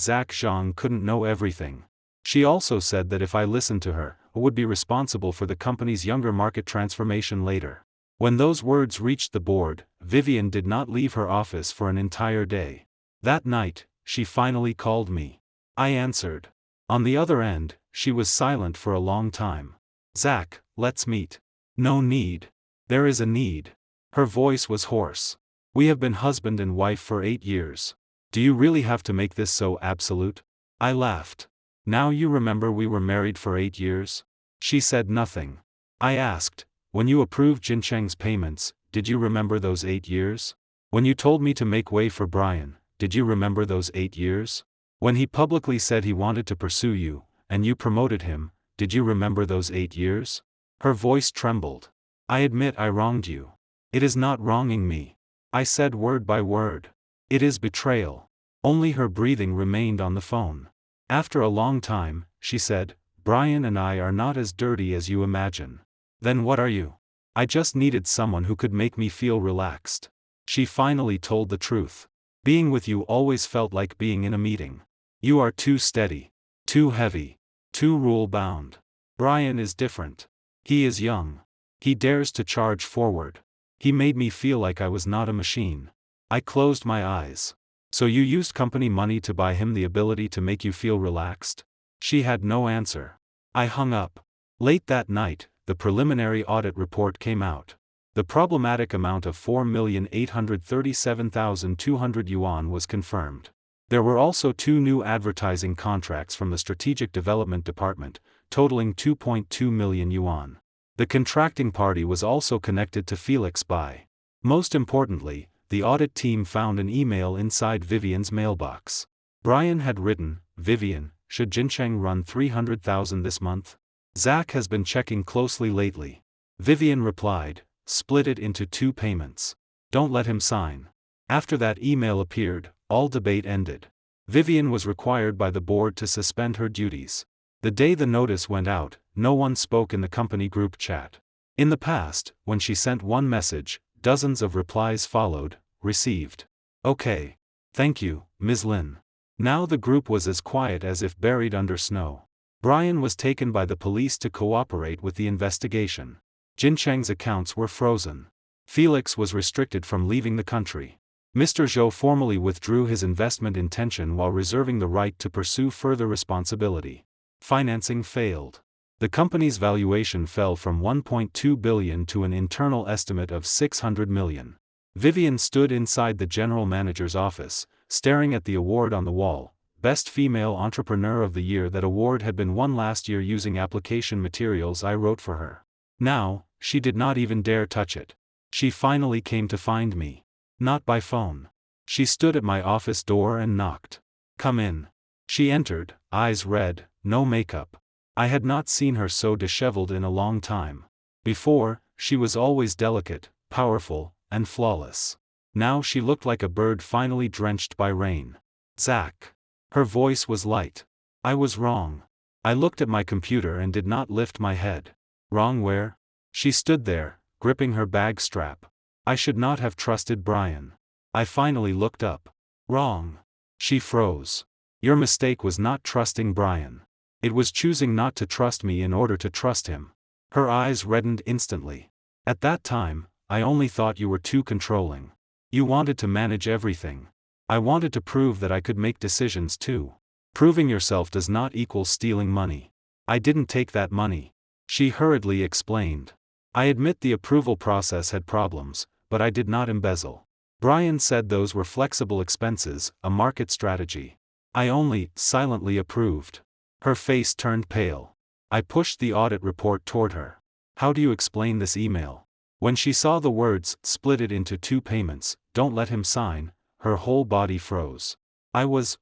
Zach Zhang couldn't know everything. She also said that if I listened to her, I would be responsible for the company's younger market transformation later. When those words reached the board, Vivian did not leave her office for an entire day. That night, she finally called me. I answered. On the other end, she was silent for a long time. Zach, let's meet. No need. There is a need. Her voice was hoarse. We have been husband and wife for 8 years. Do you really have to make this so absolute? I laughed. Now you remember we were married for 8 years? She said nothing. I asked, when you approved Jincheng's payments, did you remember those 8 years? When you told me to make way for Brian, did you remember those 8 years? When he publicly said he wanted to pursue you, and you promoted him, did you remember those 8 years? Her voice trembled. I admit I wronged you. It is not wronging me. I said word by word. It is betrayal. Only her breathing remained on the phone. After a long time, she said, Brian and I are not as dirty as you imagine. Then what are you? I just needed someone who could make me feel relaxed. She finally told the truth. Being with you always felt like being in a meeting. You are too steady. Too heavy. Too rule-bound. Brian is different. He is young. He dares to charge forward. He made me feel like I was not a machine. I closed my eyes. So you used company money to buy him the ability to make you feel relaxed? She had no answer. I hung up. Late that night, the preliminary audit report came out. The problematic amount of 4,837,200 yuan was confirmed. There were also 2 new advertising contracts from the Strategic Development Department, totaling 2.2 million yuan. The contracting party was also connected to Felix Bai. Most importantly, the audit team found an email inside Vivian's mailbox. Brian had written, Vivian, should Jincheng run 300,000 this month? Zach has been checking closely lately. Vivian replied, split it into 2 payments. Don't let him sign. After that email appeared, all debate ended. Vivian was required by the board to suspend her duties. The day the notice went out, no one spoke in the company group chat. In the past, when she sent one message, dozens of replies followed, received. Okay. Thank you, Ms. Lin. Now the group was as quiet as if buried under snow. Brian was taken by the police to cooperate with the investigation. Jincheng's accounts were frozen. Felix was restricted from leaving the country. Mr. Zhou formally withdrew his investment intention while reserving the right to pursue further responsibility. Financing failed. The company's valuation fell from 1.2 billion to an internal estimate of 600 million. Vivian stood inside the general manager's office, staring at the award on the wall, Best Female Entrepreneur of the Year. That award had been won last year using application materials I wrote for her. Now, she did not even dare touch it. She finally came to find me. Not by phone. She stood at my office door and knocked. Come in. She entered, eyes red, no makeup. I had not seen her so disheveled in a long time. Before, she was always delicate, powerful, and flawless. Now she looked like a bird finally drenched by rain. Zach. Her voice was light. I was wrong. I looked at my computer and did not lift my head. Wrong where? She stood there, gripping her bag strap. I should not have trusted Brian. I finally looked up. Wrong. She froze. Your mistake was not trusting Brian. It was choosing not to trust me in order to trust him. Her eyes reddened instantly. At that time, I only thought you were too controlling. You wanted to manage everything. I wanted to prove that I could make decisions too. Proving yourself does not equal stealing money. I didn't take that money. She hurriedly explained. I admit the approval process had problems, but I did not embezzle. Brian said those were flexible expenses, a market strategy. I only, silently approved. Her face turned pale. I pushed the audit report toward her. How do you explain this email? When she saw the words, split it into 2 payments, don't let him sign, her whole body froze.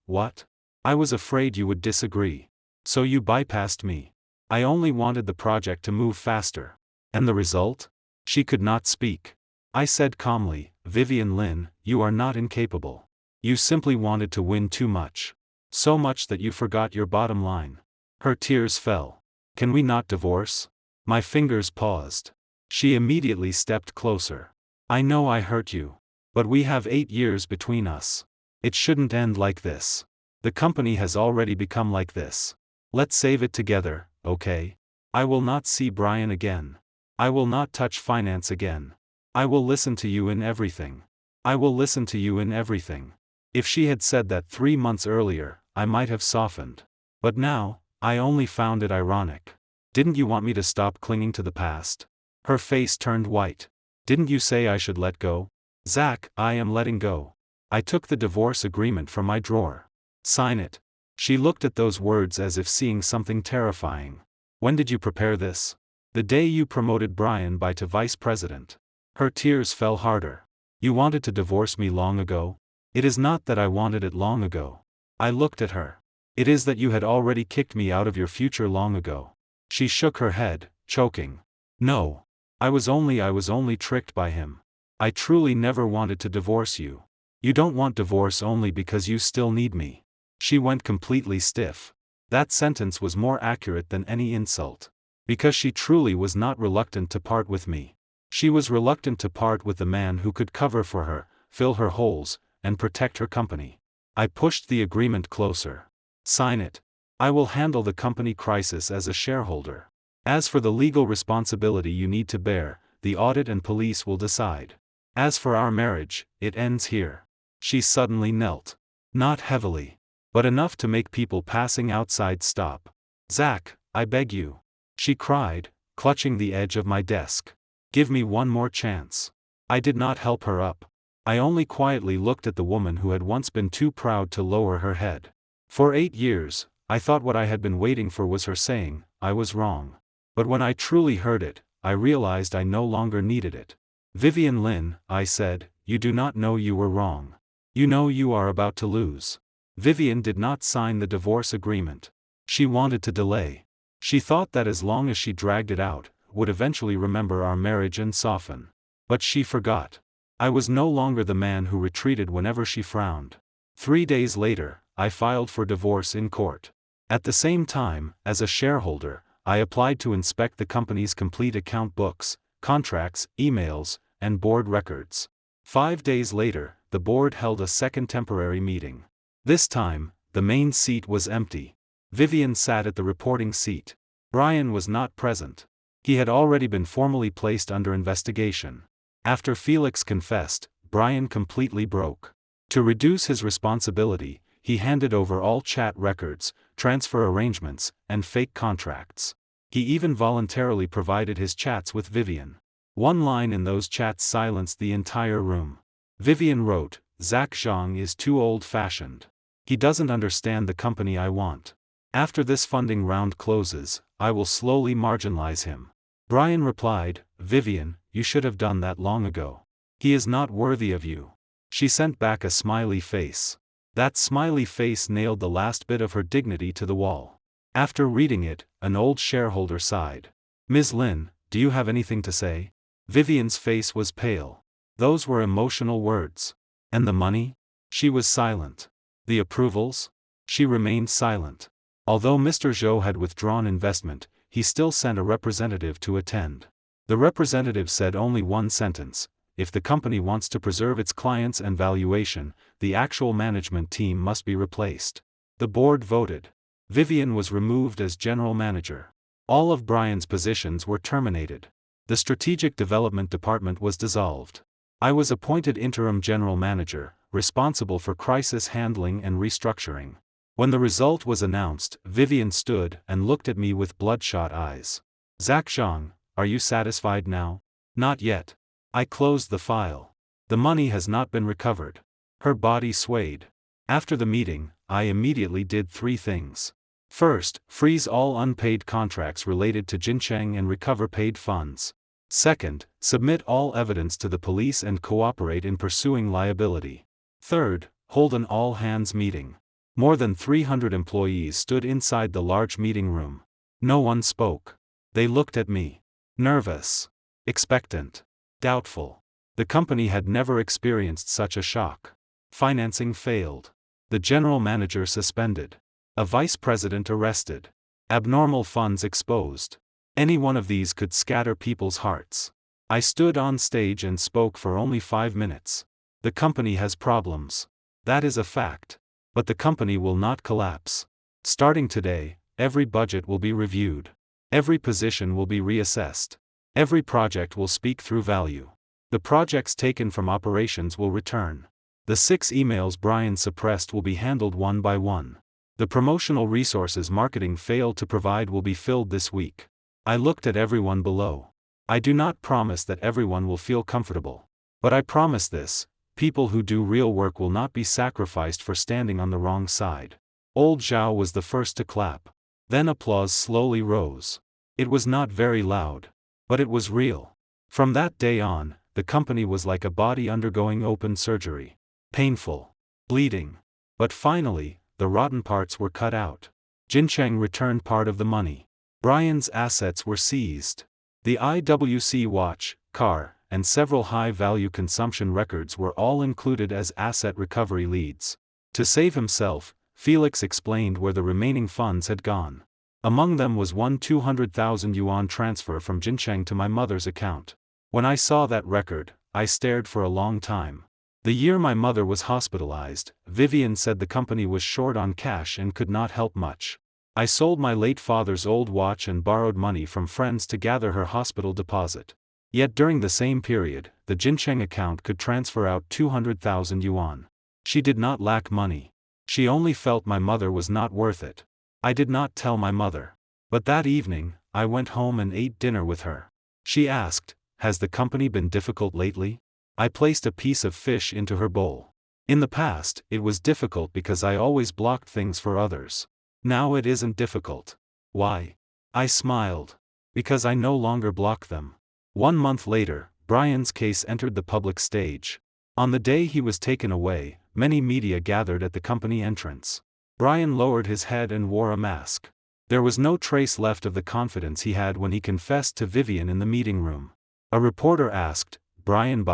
What? I was afraid you would disagree. So you bypassed me. I only wanted the project to move faster. And the result? She could not speak. I said calmly, Vivian Lin, you are not incapable. You simply wanted to win too much. So much that you forgot your bottom line. Her tears fell. Can we not divorce? My fingers paused. She immediately stepped closer. I know I hurt you. But we have 8 years between us. It shouldn't end like this. The company has already become like this. Let's save it together, okay? I will not see Brian again. I will not touch finance again. I will listen to you in everything. I will listen to you in everything. If she had said that 3 months earlier, I might have softened. But now, I only found it ironic. Didn't you want me to stop clinging to the past? Her face turned white. Didn't you say I should let go? Zach, I am letting go. I took the divorce agreement from my drawer. Sign it. She looked at those words as if seeing something terrifying. When did you prepare this? The day you promoted Brian to vice president. Her tears fell harder. You wanted to divorce me long ago? It is not that I wanted it long ago. I looked at her. It is that you had already kicked me out of your future long ago. She shook her head, choking. No. I was only tricked by him. I truly never wanted to divorce you. You don't want divorce only because you still need me. She went completely stiff. That sentence was more accurate than any insult. Because she truly was not reluctant to part with me. She was reluctant to part with the man who could cover for her, fill her holes, and protect her company. I pushed the agreement closer. Sign it. I will handle the company crisis as a shareholder. As for the legal responsibility you need to bear, the audit and police will decide. As for our marriage, it ends here. She suddenly knelt. Not heavily. But enough to make people passing outside stop. Zach, I beg you. She cried, clutching the edge of my desk. Give me one more chance. I did not help her up. I only quietly looked at the woman who had once been too proud to lower her head. For 8 years, I thought what I had been waiting for was her saying, I was wrong. But when I truly heard it, I realized I no longer needed it. Vivian Lynn, I said, you do not know you were wrong. You know you are about to lose. Vivian did not sign the divorce agreement. She wanted to delay. She thought that as long as she dragged it out, would eventually remember our marriage and soften. But she forgot. I was no longer the man who retreated whenever she frowned. 3 days later, I filed for divorce in court. At the same time, as a shareholder, I applied to inspect the company's complete account books, contracts, emails, and board records. 5 days later, the board held a second temporary meeting. This time, the main seat was empty. Vivian sat at the reporting seat. Brian was not present. He had already been formally placed under investigation. After Felix confessed, Brian completely broke. To reduce his responsibility, he handed over all chat records, transfer arrangements, and fake contracts. He even voluntarily provided his chats with Vivian. One line in those chats silenced the entire room. Vivian wrote, Zach Zhang is too old-fashioned. He doesn't understand the company I want. After this funding round closes, I will slowly marginalize him. Brian replied, Vivian, you should have done that long ago. He is not worthy of you. She sent back a smiley face. That smiley face nailed the last bit of her dignity to the wall. After reading it, an old shareholder sighed. Ms. Lin, do you have anything to say? Vivian's face was pale. Those were emotional words. And the money? She was silent. The approvals? She remained silent. Although Mr. Zhou had withdrawn investment, he still sent a representative to attend. The representative said only one sentence: if the company wants to preserve its clients and valuation, the actual management team must be replaced. The board voted. Vivian was removed as general manager. All of Brian's positions were terminated. The strategic development department was dissolved. I was appointed interim general manager, responsible for crisis handling and restructuring. When the result was announced, Vivian stood and looked at me with bloodshot eyes. Zach Zhang, are you satisfied now? Not yet. I closed the file. The money has not been recovered. Her body swayed. After the meeting, I immediately did 3 things. First, freeze all unpaid contracts related to Jincheng and recover paid funds. Second, submit all evidence to the police and cooperate in pursuing liability. Third, hold an all-hands meeting. More than 300 employees stood inside the large meeting room. No one spoke. They looked at me. Nervous. Expectant. Doubtful. The company had never experienced such a shock. Financing failed. The general manager suspended. A vice president arrested. Abnormal funds exposed. Any one of these could scatter people's hearts. I stood on stage and spoke for only 5 minutes. The company has problems. That is a fact. But the company will not collapse. Starting today, every budget will be reviewed. Every position will be reassessed. Every project will speak through value. The projects taken from operations will return. The 6 emails Brian suppressed will be handled one by one. The promotional resources marketing failed to provide will be filled this week. I looked at everyone below. I do not promise that everyone will feel comfortable. But I promise this: people who do real work will not be sacrificed for standing on the wrong side. Old Zhao was the first to clap. Then applause slowly rose. It was not very loud. But it was real. From that day on, the company was like a body undergoing open surgery. Painful. Bleeding. But finally, the rotten parts were cut out. Jincheng returned part of the money. Brian's assets were seized. The IWC watch, car, and several high-value consumption records were all included as asset recovery leads. To save himself, Felix explained where the remaining funds had gone. Among them was one 200,000 yuan transfer from Jincheng to my mother's account. When I saw that record, I stared for a long time. The year my mother was hospitalized, Vivian said the company was short on cash and could not help much. I sold my late father's old watch and borrowed money from friends to gather her hospital deposit. Yet during the same period, the Jincheng account could transfer out 200,000 yuan. She did not lack money. She only felt my mother was not worth it. I did not tell my mother. But that evening, I went home and ate dinner with her. She asked, "Has the company been difficult lately?" I placed a piece of fish into her bowl. In the past, it was difficult because I always blocked things for others. Now it isn't difficult. Why? I smiled. Because I no longer block them. 1 month later, Brian's case entered the public stage. On the day he was taken away, many media gathered at the company entrance. Brian lowered his head and wore a mask. There was no trace left of the confidence he had when he confessed to Vivian in the meeting room. A reporter asked, "Brian,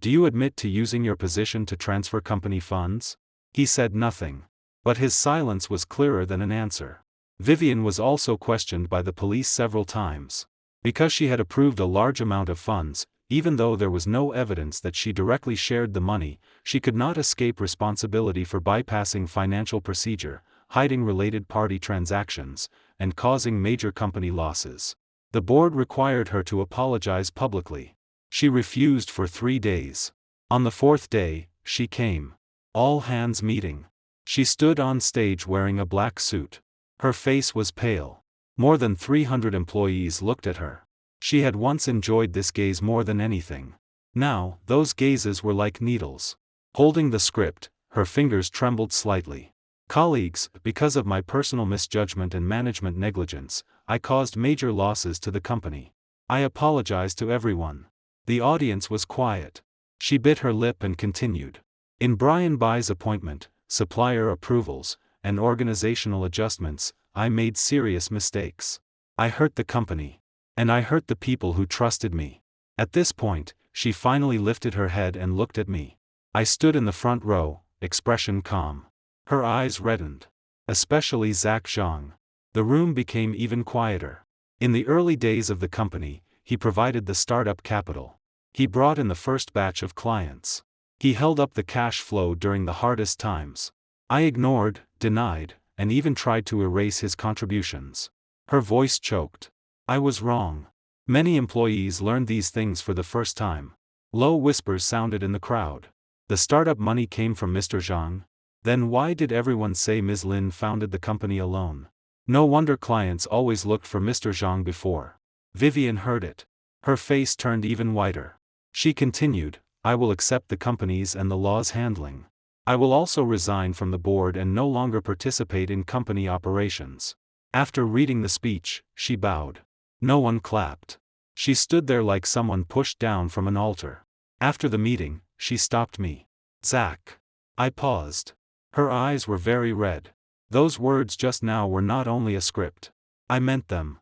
do you admit to using your position to transfer company funds?" He said nothing. But his silence was clearer than an answer. Vivian was also questioned by the police several times. Because she had approved a large amount of funds, even though there was no evidence that she directly shared the money, she could not escape responsibility for bypassing financial procedure, hiding related party transactions, and causing major company losses. The board required her to apologize publicly. She refused for 3 days. On the 4th day, she came. All hands meeting. She stood on stage wearing a black suit. Her face was pale. More than 300 employees looked at her. She had once enjoyed this gaze more than anything. Now, those gazes were like needles. Holding the script, her fingers trembled slightly. "Colleagues, because of my personal misjudgment and management negligence, I caused major losses to the company. I apologize to everyone." The audience was quiet. She bit her lip and continued. "In Brian Bai's appointment, supplier approvals, and organizational adjustments, I made serious mistakes. I hurt the company. And I hurt the people who trusted me." At this point, she finally lifted her head and looked at me. I stood in the front row, expression calm. Her eyes reddened. Especially Zhak Zhang. The room became even quieter. In the early days of the company, he provided the startup capital. He brought in the first batch of clients. He held up the cash flow during the hardest times. I ignored, denied, and even tried to erase his contributions. Her voice choked. I was wrong. Many employees learned these things for the first time. Low whispers sounded in the crowd. The startup money came from Mr. Zhang? Then why did everyone say Ms. Lin founded the company alone? No wonder clients always looked for Mr. Zhang before. Vivian heard it. Her face turned even whiter. She continued, "I will accept the company's and the law's handling. I will also resign from the board and no longer participate in company operations." After reading the speech, she bowed. No one clapped. She stood there like someone pushed down from an altar. After the meeting, she stopped me. "Zach." I paused. Her eyes were very red. Those words just now were not only a script. I meant them.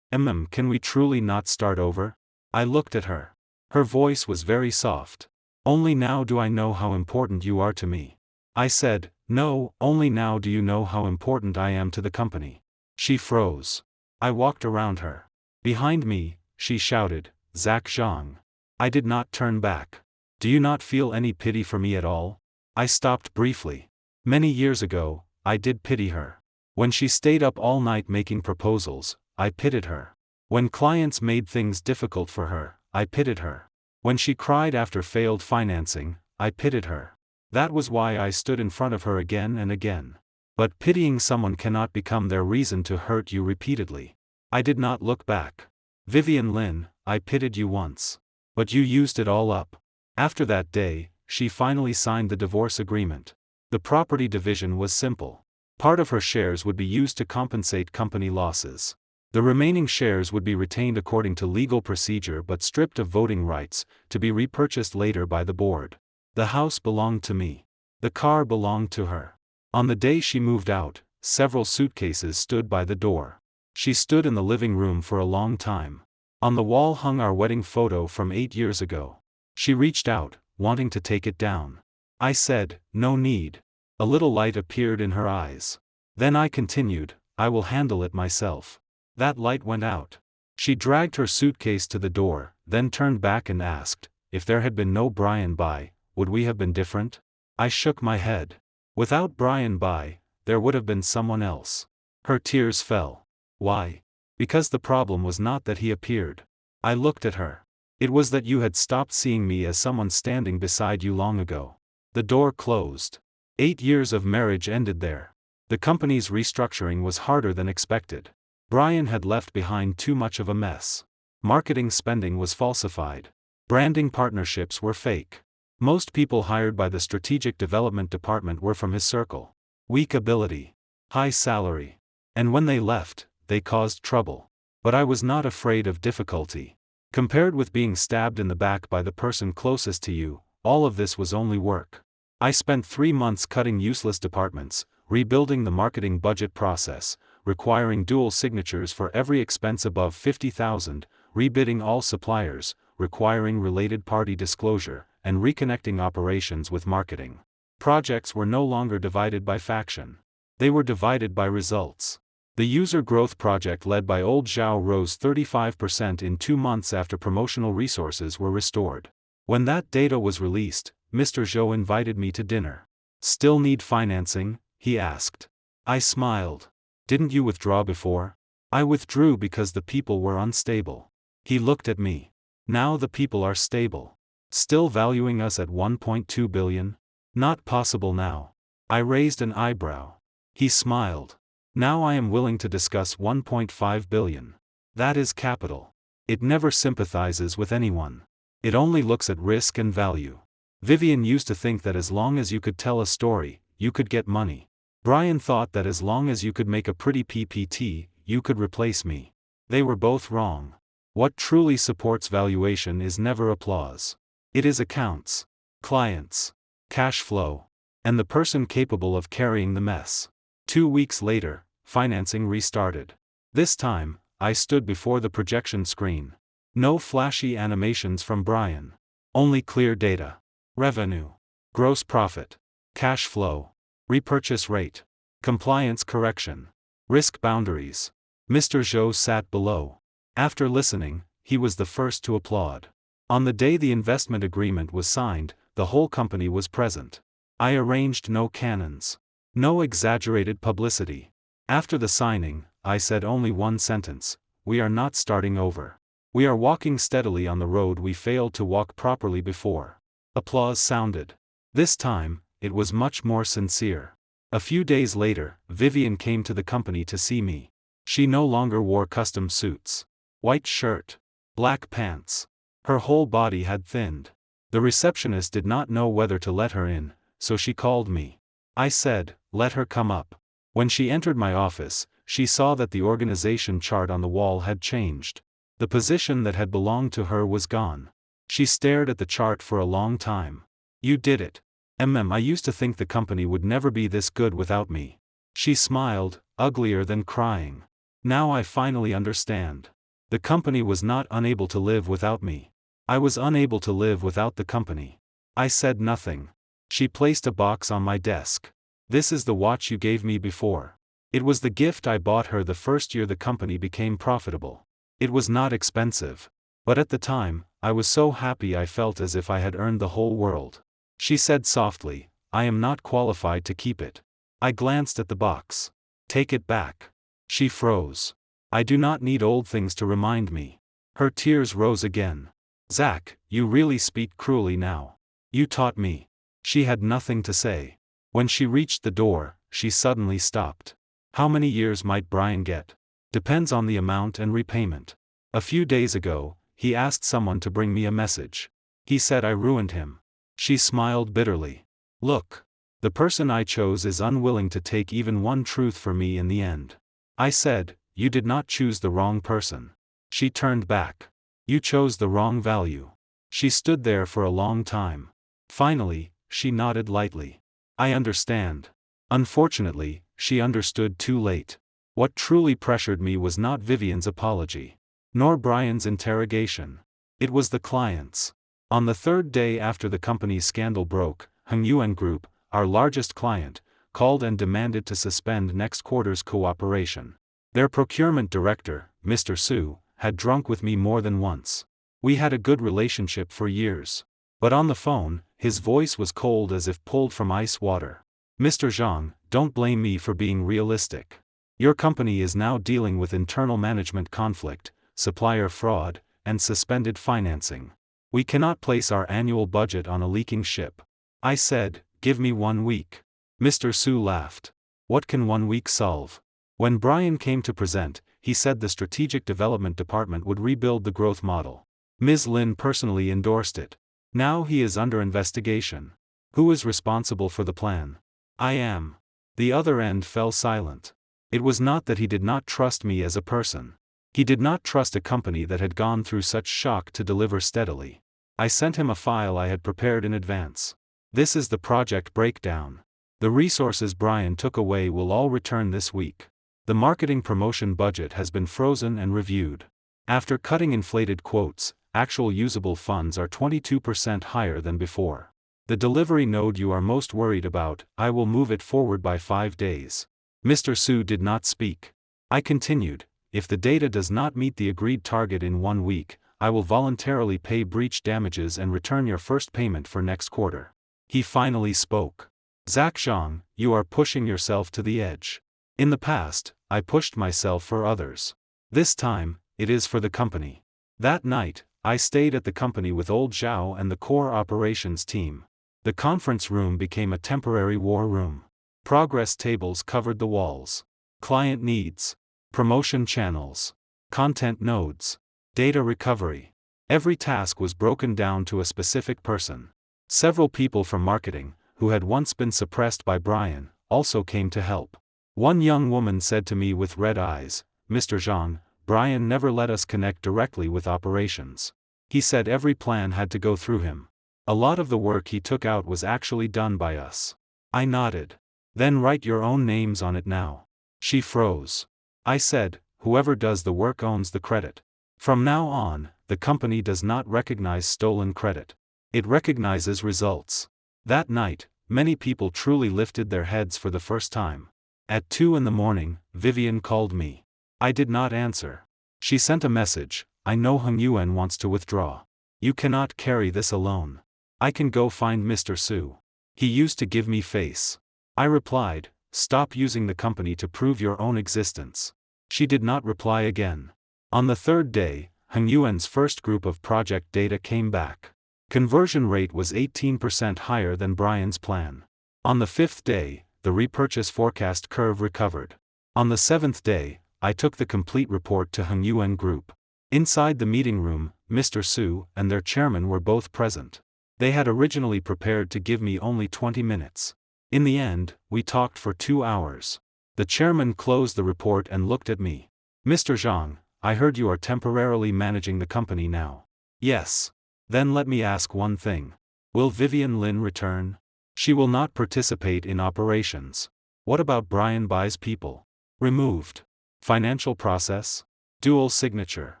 Can we truly not start over?" I looked at her. Her voice was very soft. "Only now do I know how important you are to me." I said, "No, only now do you know how important I am to the company." She froze. I walked around her. Behind me, she shouted, "Zhak Zhang. I did not turn back. Do you not feel any pity for me at all? I stopped briefly. Many years ago, I did pity her. When she stayed up all night making proposals, I pitied her. When clients made things difficult for her, I pitied her. When she cried after failed financing, I pitied her. That was why I stood in front of her again and again. But pitying someone cannot become their reason to hurt you repeatedly. I did not look back. Vivian Lynn, I pitied you once. But you used it all up. After that day, she finally signed the divorce agreement. The property division was simple. Part of her shares would be used to compensate company losses. The remaining shares would be retained according to legal procedure but stripped of voting rights, to be repurchased later by the board. The house belonged to me. The car belonged to her. On the day she moved out, several suitcases stood by the door. She stood in the living room for a long time. On the wall hung our wedding photo from 8 years ago. She reached out, wanting to take it down. I said, "No need." A little light appeared in her eyes. Then I continued, "I will handle it myself." That light went out. She dragged her suitcase to the door, then turned back and asked, "If there had been no Brian by, would we have been different?" I shook my head. Without Brian by, there would have been someone else. Her tears fell. Why? Because the problem was not that he appeared. I looked at her. It was that you had stopped seeing me as someone standing beside you long ago. The door closed. 8 years of marriage ended there. The company's restructuring was harder than expected. Brian had left behind too much of a mess. Marketing spending was falsified. Branding partnerships were fake. Most people hired by the strategic development department were from his circle. Weak ability. High salary. And when they left, they caused trouble. But I was not afraid of difficulty. Compared with being stabbed in the back by the person closest to you, all of this was only work. I spent 3 months cutting useless departments, rebuilding the marketing budget process, requiring dual signatures for every expense above $50,000, rebidding all suppliers, requiring related party disclosure, and reconnecting operations with marketing. Projects were no longer divided by faction. They were divided by results. The user growth project led by Old Zhao rose 35% in 2 months after promotional resources were restored. When that data was released, Mr. Zhou invited me to dinner. "Still need financing?" he asked. I smiled. "Didn't you withdraw before?" "I withdrew because the people were unstable." He looked at me. "Now the people are stable. Still valuing us at 1.2 billion? Not possible now." I raised an eyebrow. He smiled. "Now I am willing to discuss 1.5 billion. That is capital. It never sympathizes with anyone. It only looks at risk and value. Vivian used to think that as long as you could tell a story, you could get money. Brian thought that as long as you could make a pretty PPT, you could replace me. They were both wrong. What truly supports valuation is never applause. It is accounts, clients, cash flow, and the person capable of carrying the mess. 2 weeks later, financing restarted. This time, I stood before the projection screen. No flashy animations from Brian. Only clear data. Revenue. Gross profit. Cash flow. Repurchase rate. Compliance correction. Risk boundaries. Mr. Zhou sat below. After listening, he was the first to applaud. On the day the investment agreement was signed, the whole company was present. I arranged no cannons. No exaggerated publicity. After the signing, I said only one sentence: "We are not starting over. We are walking steadily on the road we failed to walk properly before." Applause sounded. This time, it was much more sincere. A few days later, Vivian came to the company to see me. She no longer wore custom suits. White shirt. Black pants. Her whole body had thinned. The receptionist did not know whether to let her in, so she called me. I said, "Let her come up." When she entered my office, she saw that the organization chart on the wall had changed. The position that had belonged to her was gone. She stared at the chart for a long time. "You did it. I used to think the company would never be this good without me." She smiled, uglier than crying. "Now I finally understand. The company was not unable to live without me. I was unable to live without the company." I said nothing. She placed a box on my desk. "This is the watch you gave me before." It was the gift I bought her the first year the company became profitable. It was not expensive. But at the time, I was so happy I felt as if I had earned the whole world. She said softly, I am not qualified to keep it. I glanced at the box. Take it back. She froze. I do not need old things to remind me. Her tears rose again. Zach, you really speak cruelly now. You taught me. She had nothing to say. When she reached the door, she suddenly stopped. How many years might Brian get? Depends on the amount and repayment. A few days ago, he asked someone to bring me a message. He said I ruined him. She smiled bitterly. Look. The person I chose is unwilling to take even one truth for me in the end. I said, you did not choose the wrong person. She turned back. You chose the wrong value. She stood there for a long time. Finally, she nodded lightly. I understand. Unfortunately, she understood too late. What truly pressured me was not Vivian's apology, nor Brian's interrogation. It was the client's. On the third day after the company's scandal broke, Hengyuan Group, our largest client, called and demanded to suspend next quarter's cooperation. Their procurement director, Mr. Su, had drunk with me more than once. We had a good relationship for years. But on the phone, his voice was cold as if pulled from ice water. Mr. Zhang, don't blame me for being realistic. Your company is now dealing with internal management conflict, supplier fraud, and suspended financing. We cannot place our annual budget on a leaking ship. I said, give me 1 week. Mr. Su laughed. What can 1 week solve? When Brian came to present, he said the strategic development department would rebuild the growth model. Ms. Lin personally endorsed it. Now he is under investigation. Who is responsible for the plan? I am. The other end fell silent. It was not that he did not trust me as a person. He did not trust a company that had gone through such shock to deliver steadily. I sent him a file I had prepared in advance. This is the project breakdown. The resources Brian took away will all return this week. The marketing promotion budget has been frozen and reviewed. After cutting inflated quotes, actual usable funds are 22% higher than before. The delivery node you are most worried about, I will move it forward by 5 days. Mr. Su did not speak. I continued, if the data does not meet the agreed target in 1 week, I will voluntarily pay breach damages and return your first payment for next quarter. He finally spoke. Zach Zhang, you are pushing yourself to the edge. In the past, I pushed myself for others. This time, it is for the company. That night, I stayed at the company with old Zhao and the core operations team. The conference room became a temporary war room. Progress tables covered the walls. Client needs. Promotion channels. Content nodes. Data recovery. Every task was broken down to a specific person. Several people from marketing, who had once been suppressed by Brian, also came to help. One young woman said to me with red eyes, Mr. Zhang, Brian never let us connect directly with operations. He said every plan had to go through him. A lot of the work he took out was actually done by us. I nodded. Then write your own names on it now. She froze. I said, whoever does the work owns the credit. From now on, the company does not recognize stolen credit. It recognizes results. That night, many people truly lifted their heads for the first time. At 2 a.m, Vivian called me. I did not answer. She sent a message, I know Hengyuan wants to withdraw. You cannot carry this alone. I can go find Mr. Su. He used to give me face. I replied, stop using the company to prove your own existence. She did not reply again. On the third day, Hengyuan's first group of project data came back. Conversion rate was 18% higher than Brian's plan. On the 5th day, the repurchase forecast curve recovered. On the 7th day, I took the complete report to Hengyuan Group. Inside the meeting room, Mr. Su and their chairman were both present. They had originally prepared to give me only 20 minutes. In the end, we talked for 2 hours. The chairman closed the report and looked at me. Mr. Zhang, I heard you are temporarily managing the company now. Yes. Then let me ask one thing. Will Vivian Lin return? She will not participate in operations. What about Brian buys people? Removed. Financial process? Dual signature.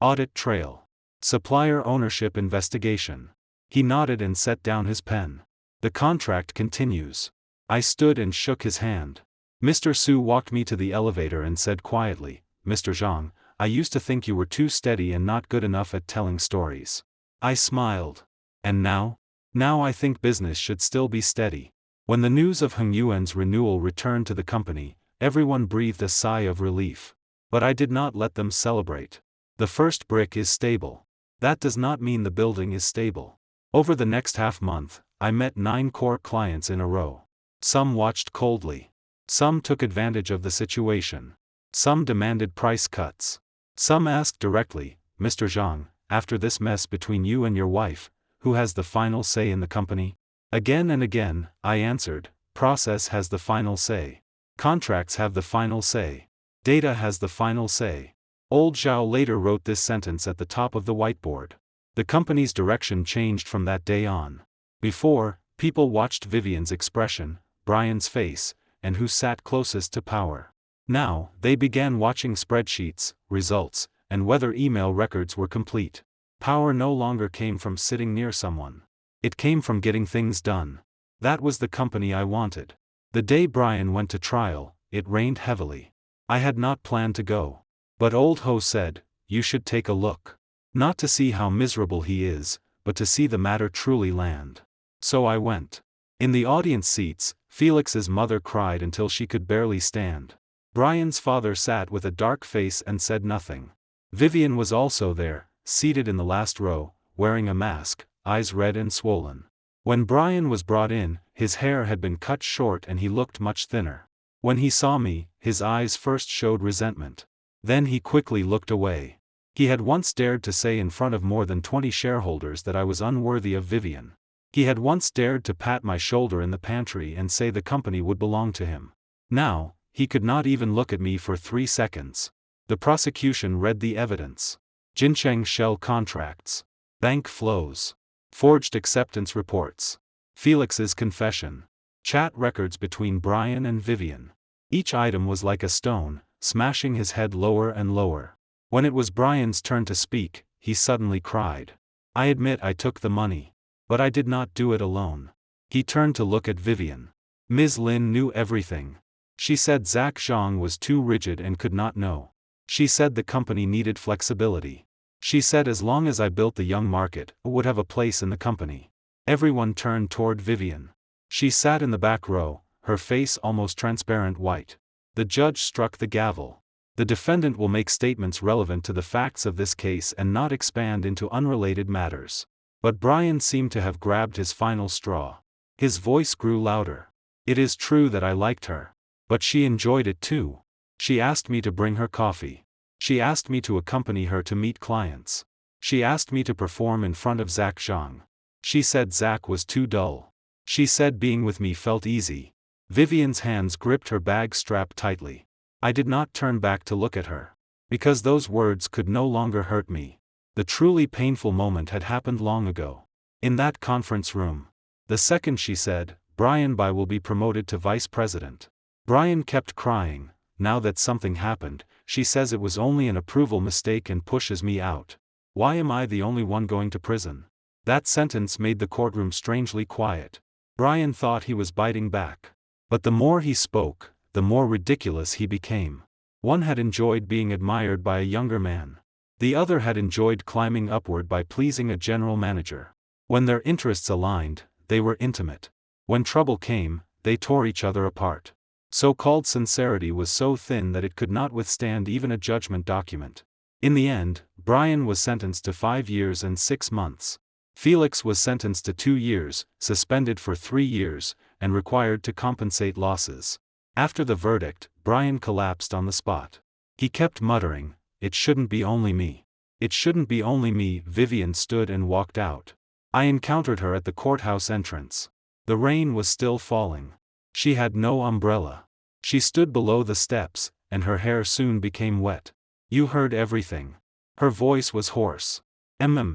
Audit trail. Supplier ownership investigation. He nodded and set down his pen. The contract continues. I stood and shook his hand. Mr. Su walked me to the elevator and said quietly, Mr. Zhang, I used to think you were too steady and not good enough at telling stories. I smiled. And now? Now I think business should still be steady. When the news of Heng Yuan's renewal returned to the company, everyone breathed a sigh of relief. But I did not let them celebrate. The first brick is stable. That does not mean the building is stable. Over the next half-month, I met 9 core clients in a row. Some watched coldly. Some took advantage of the situation. Some demanded price cuts. Some asked directly, Mr. Zhang, after this mess between you and your wife, who has the final say in the company? Again and again, I answered, process has the final say. Contracts have the final say. Data has the final say. Old Zhao later wrote this sentence at the top of the whiteboard. The company's direction changed from that day on. Before, people watched Vivian's expression, Brian's face, and who sat closest to power. Now, they began watching spreadsheets, results, and whether email records were complete. Power no longer came from sitting near someone. It came from getting things done. That was the company I wanted. The day Brian went to trial, it rained heavily. I had not planned to go. But old Ho said, you should take a look. Not to see how miserable he is, but to see the matter truly land. So I went. In the audience seats, Felix's mother cried until she could barely stand. Brian's father sat with a dark face and said nothing. Vivian was also there, seated in the last row, wearing a mask, eyes red and swollen. When Brian was brought in, his hair had been cut short and he looked much thinner. When he saw me, his eyes first showed resentment. Then he quickly looked away. He had once dared to say in front of more than 20 shareholders that I was unworthy of Vivian. He had once dared to pat my shoulder in the pantry and say the company would belong to him. Now, he could not even look at me for 3 seconds. The prosecution read the evidence. Jincheng shell contracts. Bank flows. Forged acceptance reports. Felix's confession. Chat records between Brian and Vivian. Each item was like a stone, smashing his head lower and lower. When it was Brian's turn to speak, he suddenly cried. I admit I took the money. But I did not do it alone. He turned to look at Vivian. Ms. Lin knew everything. She said Zhak Zhang was too rigid and could not know. She said the company needed flexibility. She said as long as I built the young market, I would have a place in the company. Everyone turned toward Vivian. She sat in the back row, her face almost transparent white. The judge struck the gavel. The defendant will make statements relevant to the facts of this case and not expand into unrelated matters. But Brian seemed to have grabbed his final straw. His voice grew louder. It is true that I liked her. But she enjoyed it too. She asked me to bring her coffee. She asked me to accompany her to meet clients. She asked me to perform in front of Zhak Zhang. She said Zhak was too dull. She said being with me felt easy. Vivian's hands gripped her bag strap tightly. I did not turn back to look at her. Because those words could no longer hurt me. The truly painful moment had happened long ago. In that conference room. The second she said, Brian Bai will be promoted to vice president. Brian kept crying. Now that something happened, she says it was only an approval mistake and pushes me out. Why am I the only one going to prison? That sentence made the courtroom strangely quiet. Brian thought he was biting back. But the more he spoke, the more ridiculous he became. One had enjoyed being admired by a younger man. The other had enjoyed climbing upward by pleasing a general manager. When their interests aligned, they were intimate. When trouble came, they tore each other apart. So-called sincerity was so thin that it could not withstand even a judgment document. In the end, Brian was sentenced to 5 years and 6 months. Felix was sentenced to 2 years, suspended for 3 years, and required to compensate losses. After the verdict, Brian collapsed on the spot. He kept muttering, "It shouldn't be only me. It shouldn't be only me." Vivian stood and walked out. I encountered her at the courthouse entrance. The rain was still falling. She had no umbrella. She stood below the steps, and her hair soon became wet. You heard everything. Her voice was hoarse.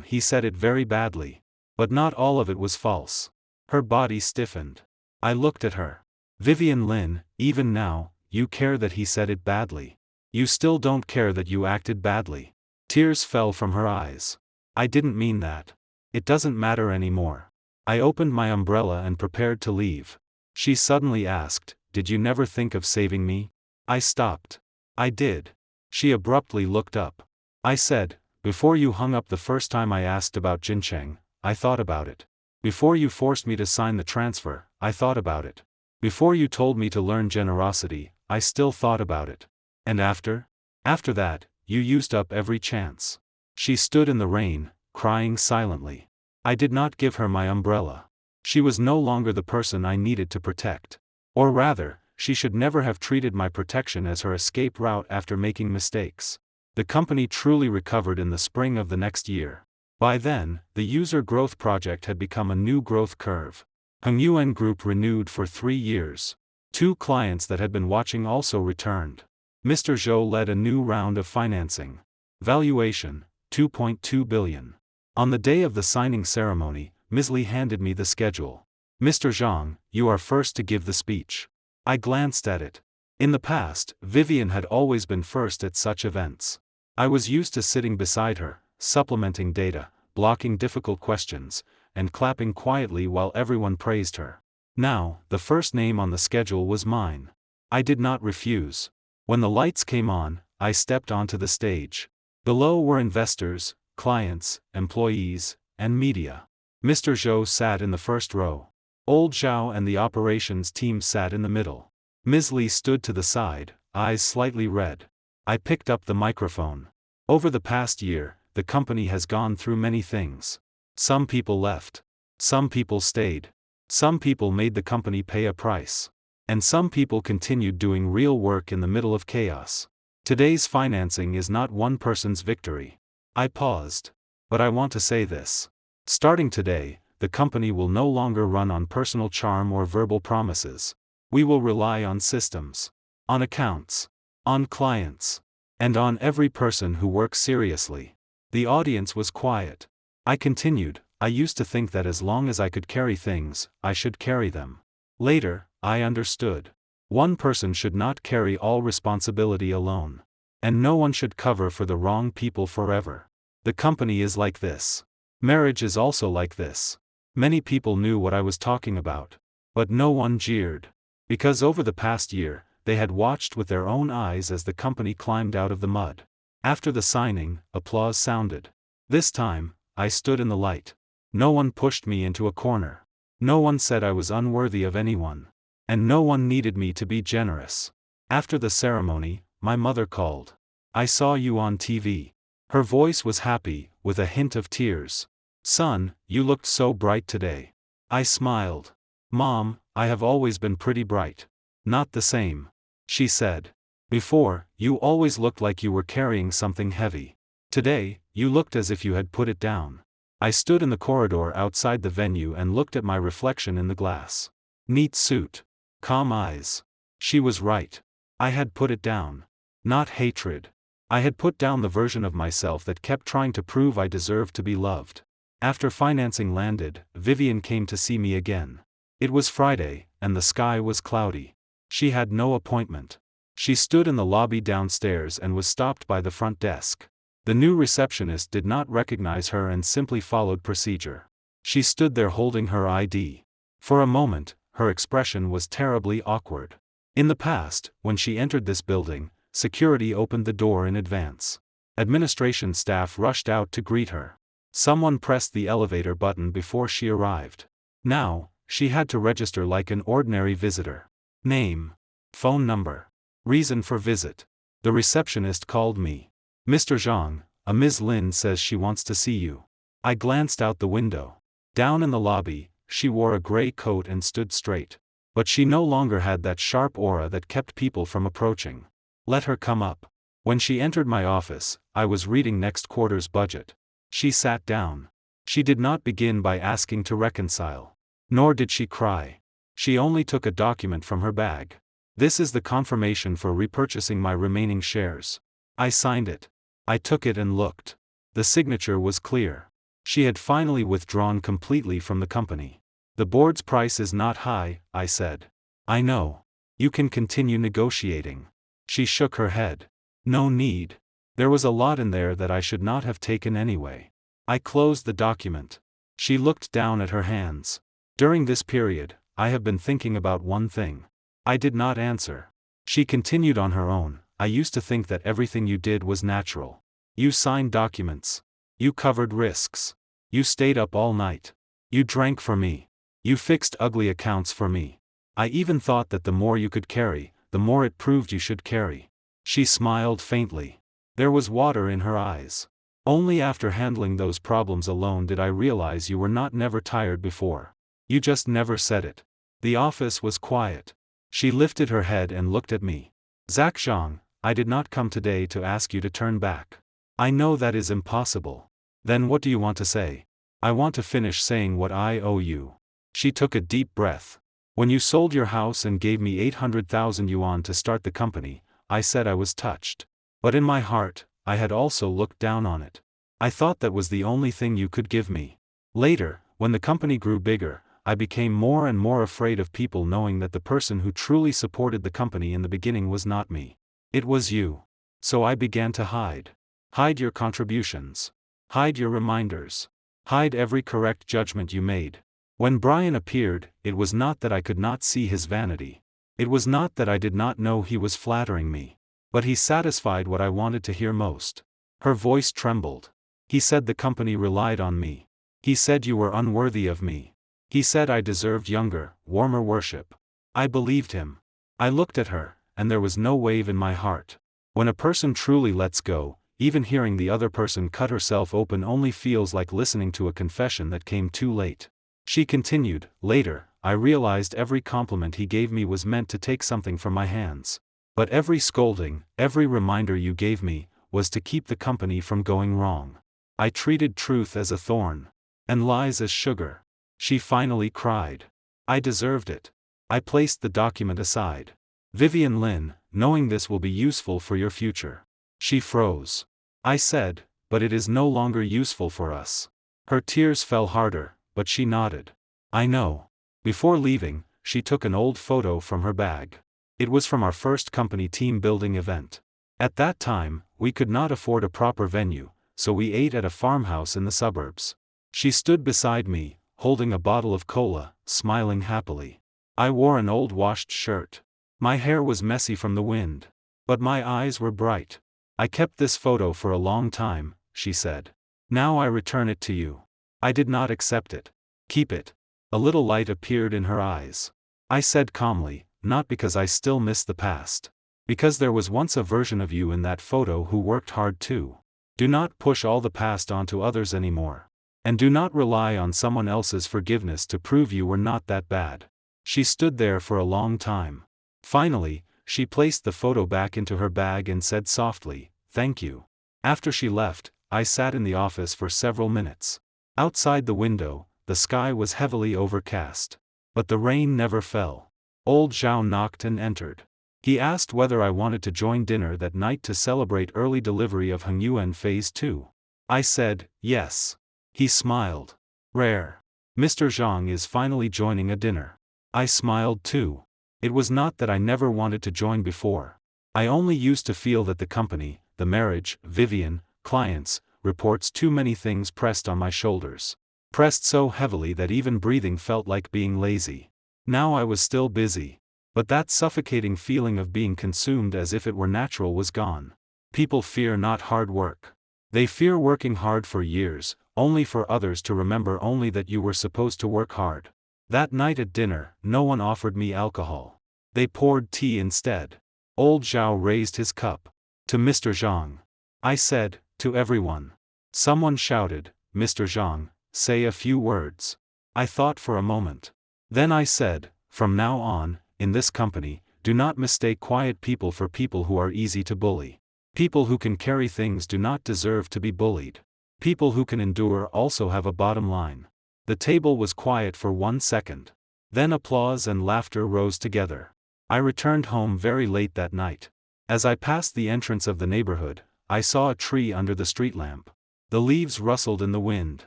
He said it very badly. But not all of it was false. Her body stiffened. I looked at her. Vivian Lin, even now, you care that he said it badly. You still don't care that you acted badly. Tears fell from her eyes. I didn't mean that. It doesn't matter anymore. I opened my umbrella and prepared to leave. She suddenly asked, "Did you never think of saving me?" I stopped. I did. She abruptly looked up. I said, before you hung up the first time I asked about Jincheng, I thought about it. Before you forced me to sign the transfer, I thought about it. Before you told me to learn generosity, I still thought about it. And after? After that, you used up every chance. She stood in the rain, crying silently. I did not give her my umbrella. She was no longer the person I needed to protect. Or rather, she should never have treated my protection as her escape route after making mistakes. The company truly recovered in the spring of the next year. By then, the user growth project had become a new growth curve. Hongyuan Group renewed for 3 years. 2 clients that had been watching also returned. Mr. Zhou led a new round of financing. Valuation, 2.2 billion. On the day of the signing ceremony, Ms. Li handed me the schedule. Mr. Zhang, you are first to give the speech. I glanced at it. In the past, Vivian had always been first at such events. I was used to sitting beside her, supplementing data, blocking difficult questions, and clapping quietly while everyone praised her. Now, the first name on the schedule was mine. I did not refuse. When the lights came on, I stepped onto the stage. Below were investors, clients, employees, and media. Mr. Zhou sat in the first row. Old Zhao and the operations team sat in the middle. Ms. Li stood to the side, eyes slightly red. I picked up the microphone. Over the past year, the company has gone through many things. Some people left. Some people stayed. Some people made the company pay a price. And some people continued doing real work in the middle of chaos. Today's financing is not one person's victory. I paused. But I want to say this. Starting today, the company will no longer run on personal charm or verbal promises. We will rely on systems. On accounts. On clients. And on every person who works seriously. The audience was quiet. I continued, I used to think that as long as I could carry things, I should carry them. Later, I understood. One person should not carry all responsibility alone. And no one should cover for the wrong people forever. The company is like this. Marriage is also like this. Many people knew what I was talking about. But no one jeered. Because over the past year, they had watched with their own eyes as the company climbed out of the mud. After the signing, applause sounded. This time, I stood in the light. No one pushed me into a corner. No one said I was unworthy of anyone. And no one needed me to be generous. After the ceremony, my mother called. I saw you on TV. Her voice was happy, with a hint of tears. Son, you looked so bright today. I smiled. Mom, I have always been pretty bright. Not the same. She said. Before, you always looked like you were carrying something heavy. Today, you looked as if you had put it down. I stood in the corridor outside the venue and looked at my reflection in the glass. Neat suit. Calm eyes. She was right. I had put it down. Not hatred. I had put down the version of myself that kept trying to prove I deserved to be loved. After financing landed, Vivian came to see me again. It was Friday, and the sky was cloudy. She had no appointment. She stood in the lobby downstairs and was stopped by the front desk. The new receptionist did not recognize her and simply followed procedure. She stood there holding her ID. For a moment, her expression was terribly awkward. In the past, when she entered this building, security opened the door in advance. Administration staff rushed out to greet her. Someone pressed the elevator button before she arrived. Now, she had to register like an ordinary visitor. Name. Phone number. Reason for visit. The receptionist called me. Mr. Zhang, a Ms. Lin says she wants to see you. I glanced out the window. Down in the lobby, she wore a gray coat and stood straight. But she no longer had that sharp aura that kept people from approaching. Let her come up. When she entered my office, I was reading next quarter's budget. She sat down. She did not begin by asking to reconcile. Nor did she cry. She only took a document from her bag. This is the confirmation for repurchasing my remaining shares. I signed it. I took it and looked. The signature was clear. She had finally withdrawn completely from the company. The board's price is not high, I said. I know. You can continue negotiating. She shook her head. No need. There was a lot in there that I should not have taken anyway. I closed the document. She looked down at her hands. During this period, I have been thinking about one thing. I did not answer. She continued on her own. I used to think that everything you did was natural. You signed documents. You covered risks. You stayed up all night. You drank for me. You fixed ugly accounts for me. I even thought that the more you could carry, the more it proved you should carry. She smiled faintly. There was water in her eyes. Only after handling those problems alone did I realize you were not never tired before. You just never said it. The office was quiet. She lifted her head and looked at me. Zhang Zhang, I did not come today to ask you to turn back. I know that is impossible. Then what do you want to say? I want to finish saying what I owe you. She took a deep breath. When you sold your house and gave me 800,000 yuan to start the company, I said I was touched. But in my heart, I had also looked down on it. I thought that was the only thing you could give me. Later, when the company grew bigger, I became more and more afraid of people knowing that the person who truly supported the company in the beginning was not me. It was you. So I began to hide. Hide your contributions. Hide your reminders. Hide every correct judgment you made. When Brian appeared, it was not that I could not see his vanity. It was not that I did not know he was flattering me. But he satisfied what I wanted to hear most. Her voice trembled. He said the company relied on me. He said you were unworthy of me. He said I deserved younger, warmer worship. I believed him. I looked at her, and there was no wave in my heart. When a person truly lets go, even hearing the other person cut herself open only feels like listening to a confession that came too late. She continued, later, I realized every compliment he gave me was meant to take something from my hands. But every scolding, every reminder you gave me, was to keep the company from going wrong. I treated truth as a thorn. And lies as sugar. She finally cried. I deserved it. I placed the document aside. Vivian Lin, knowing this will be useful for your future. She froze. I said, but it is no longer useful for us. Her tears fell harder, but she nodded. I know. Before leaving, she took an old photo from her bag. It was from our first company team building event. At that time, we could not afford a proper venue, so we ate at a farmhouse in the suburbs. She stood beside me, holding a bottle of cola, smiling happily. I wore an old washed shirt. My hair was messy from the wind. But my eyes were bright. I kept this photo for a long time, she said. Now I return it to you. I did not accept it. Keep it. A little light appeared in her eyes. I said calmly, not because I still miss the past. Because there was once a version of you in that photo who worked hard too. Do not push all the past onto others anymore. And do not rely on someone else's forgiveness to prove you were not that bad. She stood there for a long time. Finally, she placed the photo back into her bag and said softly, thank you. After she left, I sat in the office for several minutes. Outside the window, the sky was heavily overcast. But the rain never fell. Old Zhao knocked and entered. He asked whether I wanted to join dinner that night to celebrate early delivery of Hengyuan Phase 2. I said, yes. He smiled. Rare. Mr. Zhang is finally joining a dinner. I smiled too. It was not that I never wanted to join before. I only used to feel that the company, the marriage, Vivian, clients, reports, too many things pressed on my shoulders. Pressed so heavily that even breathing felt like being lazy. Now I was still busy. But that suffocating feeling of being consumed as if it were natural was gone. People fear not hard work. They fear working hard for years, only for others to remember only that you were supposed to work hard. That night at dinner, no one offered me alcohol. They poured tea instead. Old Zhao raised his cup. To Mr. Zhang. I said, to everyone. Someone shouted, Mr. Zhang, say a few words. I thought for a moment. Then I said, from now on, in this company, do not mistake quiet people for people who are easy to bully. People who can carry things do not deserve to be bullied. People who can endure also have a bottom line. The table was quiet for 1 second. Then applause and laughter rose together. I returned home very late that night. As I passed the entrance of the neighborhood, I saw a tree under the street lamp. The leaves rustled in the wind.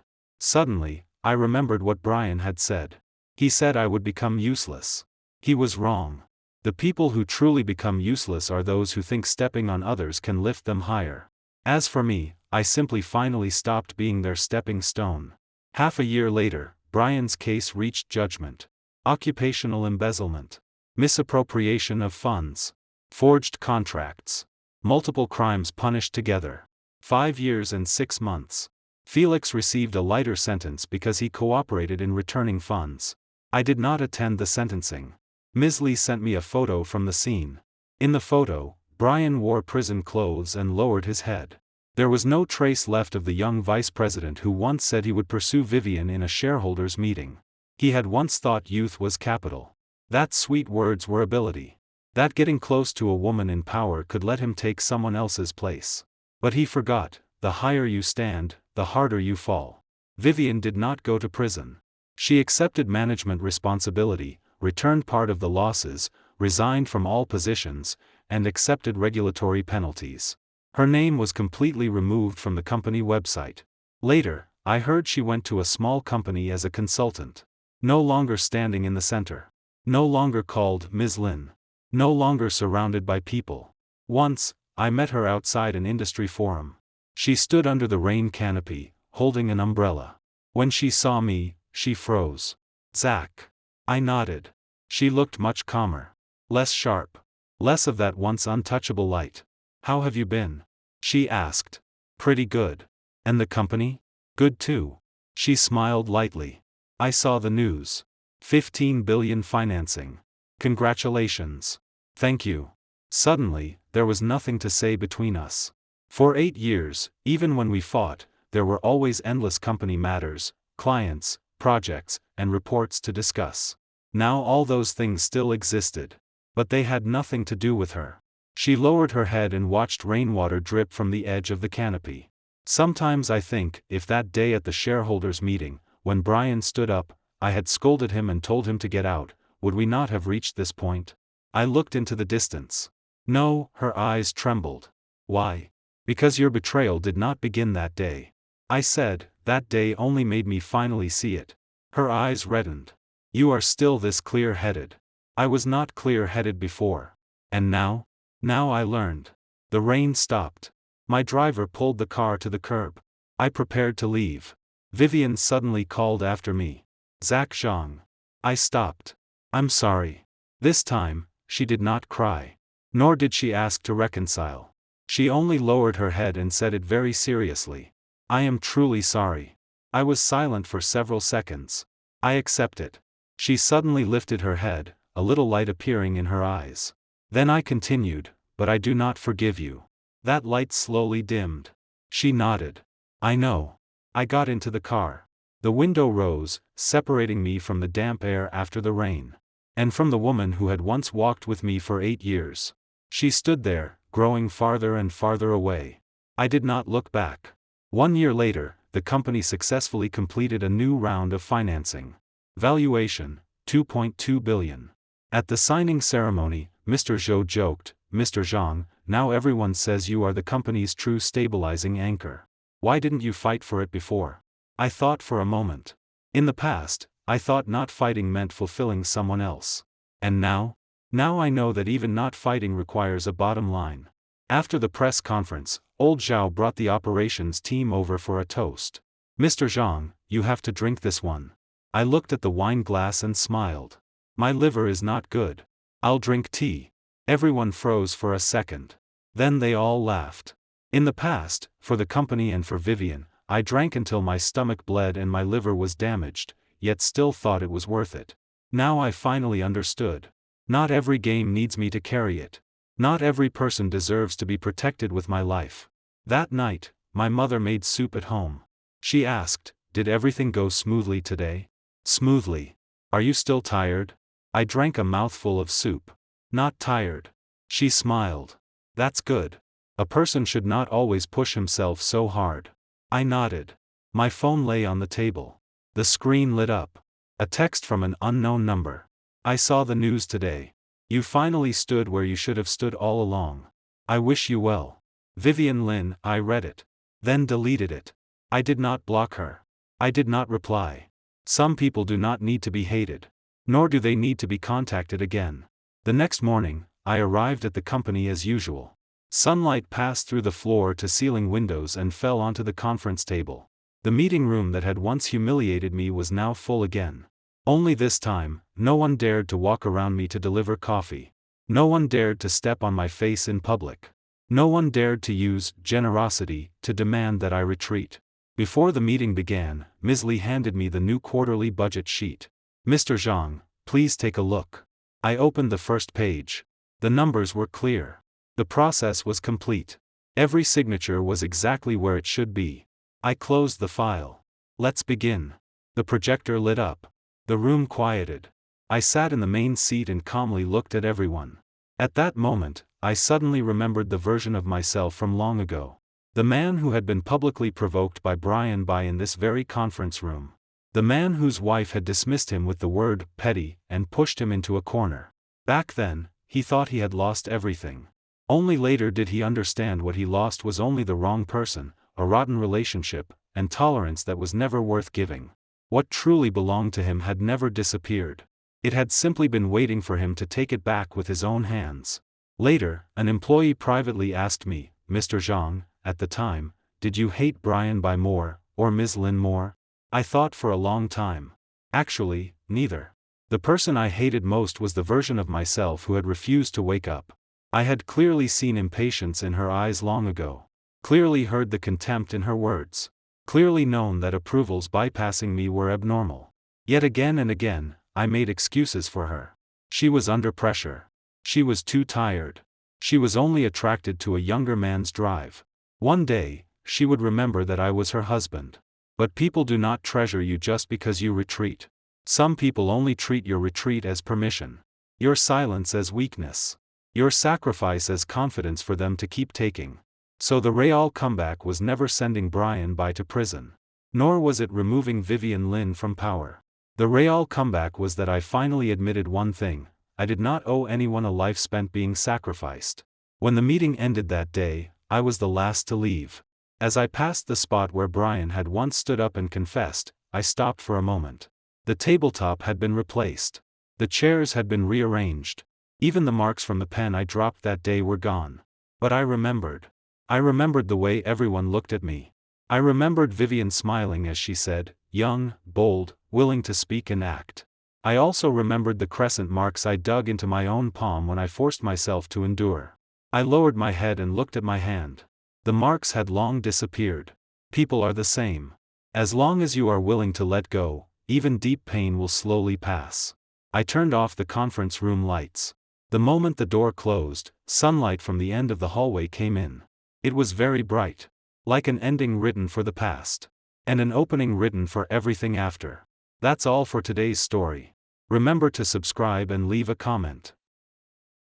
Suddenly, I remembered what Brian had said. He said I would become useless. He was wrong. The people who truly become useless are those who think stepping on others can lift them higher. As for me, I simply finally stopped being their stepping stone. Half a year later, Brian's case reached judgment. Occupational embezzlement. Misappropriation of funds. Forged contracts. Multiple crimes punished together. 5 years and 6 months. Felix received a lighter sentence because he cooperated in returning funds. I did not attend the sentencing. Ms. Lee sent me a photo from the scene. In the photo, Brian wore prison clothes and lowered his head. There was no trace left of the young vice president who once said he would pursue Vivian in a shareholders' meeting. He had once thought youth was capital. That sweet words were ability. That getting close to a woman in power could let him take someone else's place. But he forgot, the higher you stand, the harder you fall. Vivian did not go to prison. She accepted management responsibility, returned part of the losses, resigned from all positions, and accepted regulatory penalties. Her name was completely removed from the company website. Later, I heard she went to a small company as a consultant. No longer standing in the center. No longer called Ms. Lin. No longer surrounded by people. Once, I met her outside an industry forum. She stood under the rain canopy, holding an umbrella. When she saw me, she froze. "Zach." I nodded. She looked much calmer. Less sharp. Less of that once untouchable light. "How have you been?" she asked. "Pretty good." "And the company?" "Good too." She smiled lightly. "I saw the news. 15 billion financing. Congratulations." "Thank you." Suddenly, there was nothing to say between us. For 8 years, even when we fought, there were always endless company matters, clients, projects, and reports to discuss. Now all those things still existed. But they had nothing to do with her. She lowered her head and watched rainwater drip from the edge of the canopy. Sometimes I think, if that day at the shareholders' meeting, when Brian stood up, I had scolded him and told him to get out, would we not have reached this point? I looked into the distance. No, her eyes trembled. "Why?" "Because your betrayal did not begin that day." I said, "That day only made me finally see it." Her eyes reddened. "You are still this clear-headed." "I was not clear-headed before." "And now?" "Now I learned." The rain stopped. My driver pulled the car to the curb. I prepared to leave. Vivian suddenly called after me. "Zach Zhang." I stopped. "I'm sorry." This time, she did not cry. Nor did she ask to reconcile. She only lowered her head and said it very seriously. "I am truly sorry." I was silent for several seconds. "I accept it." She suddenly lifted her head, a little light appearing in her eyes. Then I continued, "But I do not forgive you." That light slowly dimmed. She nodded. "I know." I got into the car. The window rose, separating me from the damp air after the rain. And from the woman who had once walked with me for 8 years. She stood there, growing farther and farther away. I did not look back. 1 year later, the company successfully completed a new round of financing. Valuation, 2.2 billion. At the signing ceremony, Mr. Zhou joked, "Mr. Zhang, now everyone says you are the company's true stabilizing anchor. Why didn't you fight for it before?" I thought for a moment. In the past, I thought not fighting meant fulfilling someone else. And now? Now I know that even not fighting requires a bottom line. After the press conference, old Zhao brought the operations team over for a toast. "Mr. Zhang, you have to drink this one." I looked at the wine glass and smiled. "My liver is not good. I'll drink tea." Everyone froze for a second. Then they all laughed. In the past, for the company and for Vivian, I drank until my stomach bled and my liver was damaged, yet still thought it was worth it. Now I finally understood. Not every game needs me to carry it. Not every person deserves to be protected with my life. That night, my mother made soup at home. She asked, "Did everything go smoothly today?" "Smoothly." "Are you still tired?" I drank a mouthful of soup. "Not tired." She smiled. "That's good. A person should not always push himself so hard." I nodded. My phone lay on the table. The screen lit up. A text from an unknown number. "I saw the news today. You finally stood where you should have stood all along. I wish you well. Vivian Lin." I read it. Then deleted it. I did not block her. I did not reply. Some people do not need to be hated. Nor do they need to be contacted again. The next morning, I arrived at the company as usual. Sunlight passed through the floor-to-ceiling windows and fell onto the conference table. The meeting room that had once humiliated me was now full again. Only this time, no one dared to walk around me to deliver coffee. No one dared to step on my face in public. No one dared to use generosity to demand that I retreat. Before the meeting began, Ms. Lee handed me the new quarterly budget sheet. "Mr. Zhang, please take a look." I opened the first page. The numbers were clear. The process was complete. Every signature was exactly where it should be. I closed the file. "Let's begin." The projector lit up. The room quieted. I sat in the main seat and calmly looked at everyone. At that moment, I suddenly remembered the version of myself from long ago. The man who had been publicly provoked by Brian in this very conference room. The man whose wife had dismissed him with the word petty and pushed him into a corner. Back then, he thought he had lost everything. Only later did he understand what he lost was only the wrong person, a rotten relationship, and tolerance that was never worth giving. What truly belonged to him had never disappeared. It had simply been waiting for him to take it back with his own hands. Later, an employee privately asked me, "Mr. Zhang, at the time, did you hate Brian more, or Ms. Lin more?" I thought for a long time. Actually, neither. The person I hated most was the version of myself who had refused to wake up. I had clearly seen impatience in her eyes long ago. Clearly heard the contempt in her words. Clearly known that approvals bypassing me were abnormal. Yet again and again, I made excuses for her. She was under pressure. She was too tired. She was only attracted to a younger man's drive. One day, she would remember that I was her husband. But people do not treasure you just because you retreat. Some people only treat your retreat as permission. Your silence as weakness. Your sacrifice as confidence for them to keep taking. So the real comeback was never sending Brian to prison. Nor was it removing Vivian Lin from power. The real comeback was that I finally admitted one thing: I did not owe anyone a life spent being sacrificed. When the meeting ended that day, I was the last to leave. As I passed the spot where Brian had once stood up and confessed, I stopped for a moment. The tabletop had been replaced. The chairs had been rearranged. Even the marks from the pen I dropped that day were gone. But I remembered. I remembered the way everyone looked at me. I remembered Vivian smiling as she said, young, bold, willing to speak and act. I also remembered the crescent marks I dug into my own palm when I forced myself to endure. I lowered my head and looked at my hand. The marks had long disappeared. People are the same. As long as you are willing to let go, even deep pain will slowly pass. I turned off the conference room lights. The moment the door closed, sunlight from the end of the hallway came in. It was very bright. Like an ending written for the past. And an opening written for everything after. That's all for today's story. Remember to subscribe and leave a comment.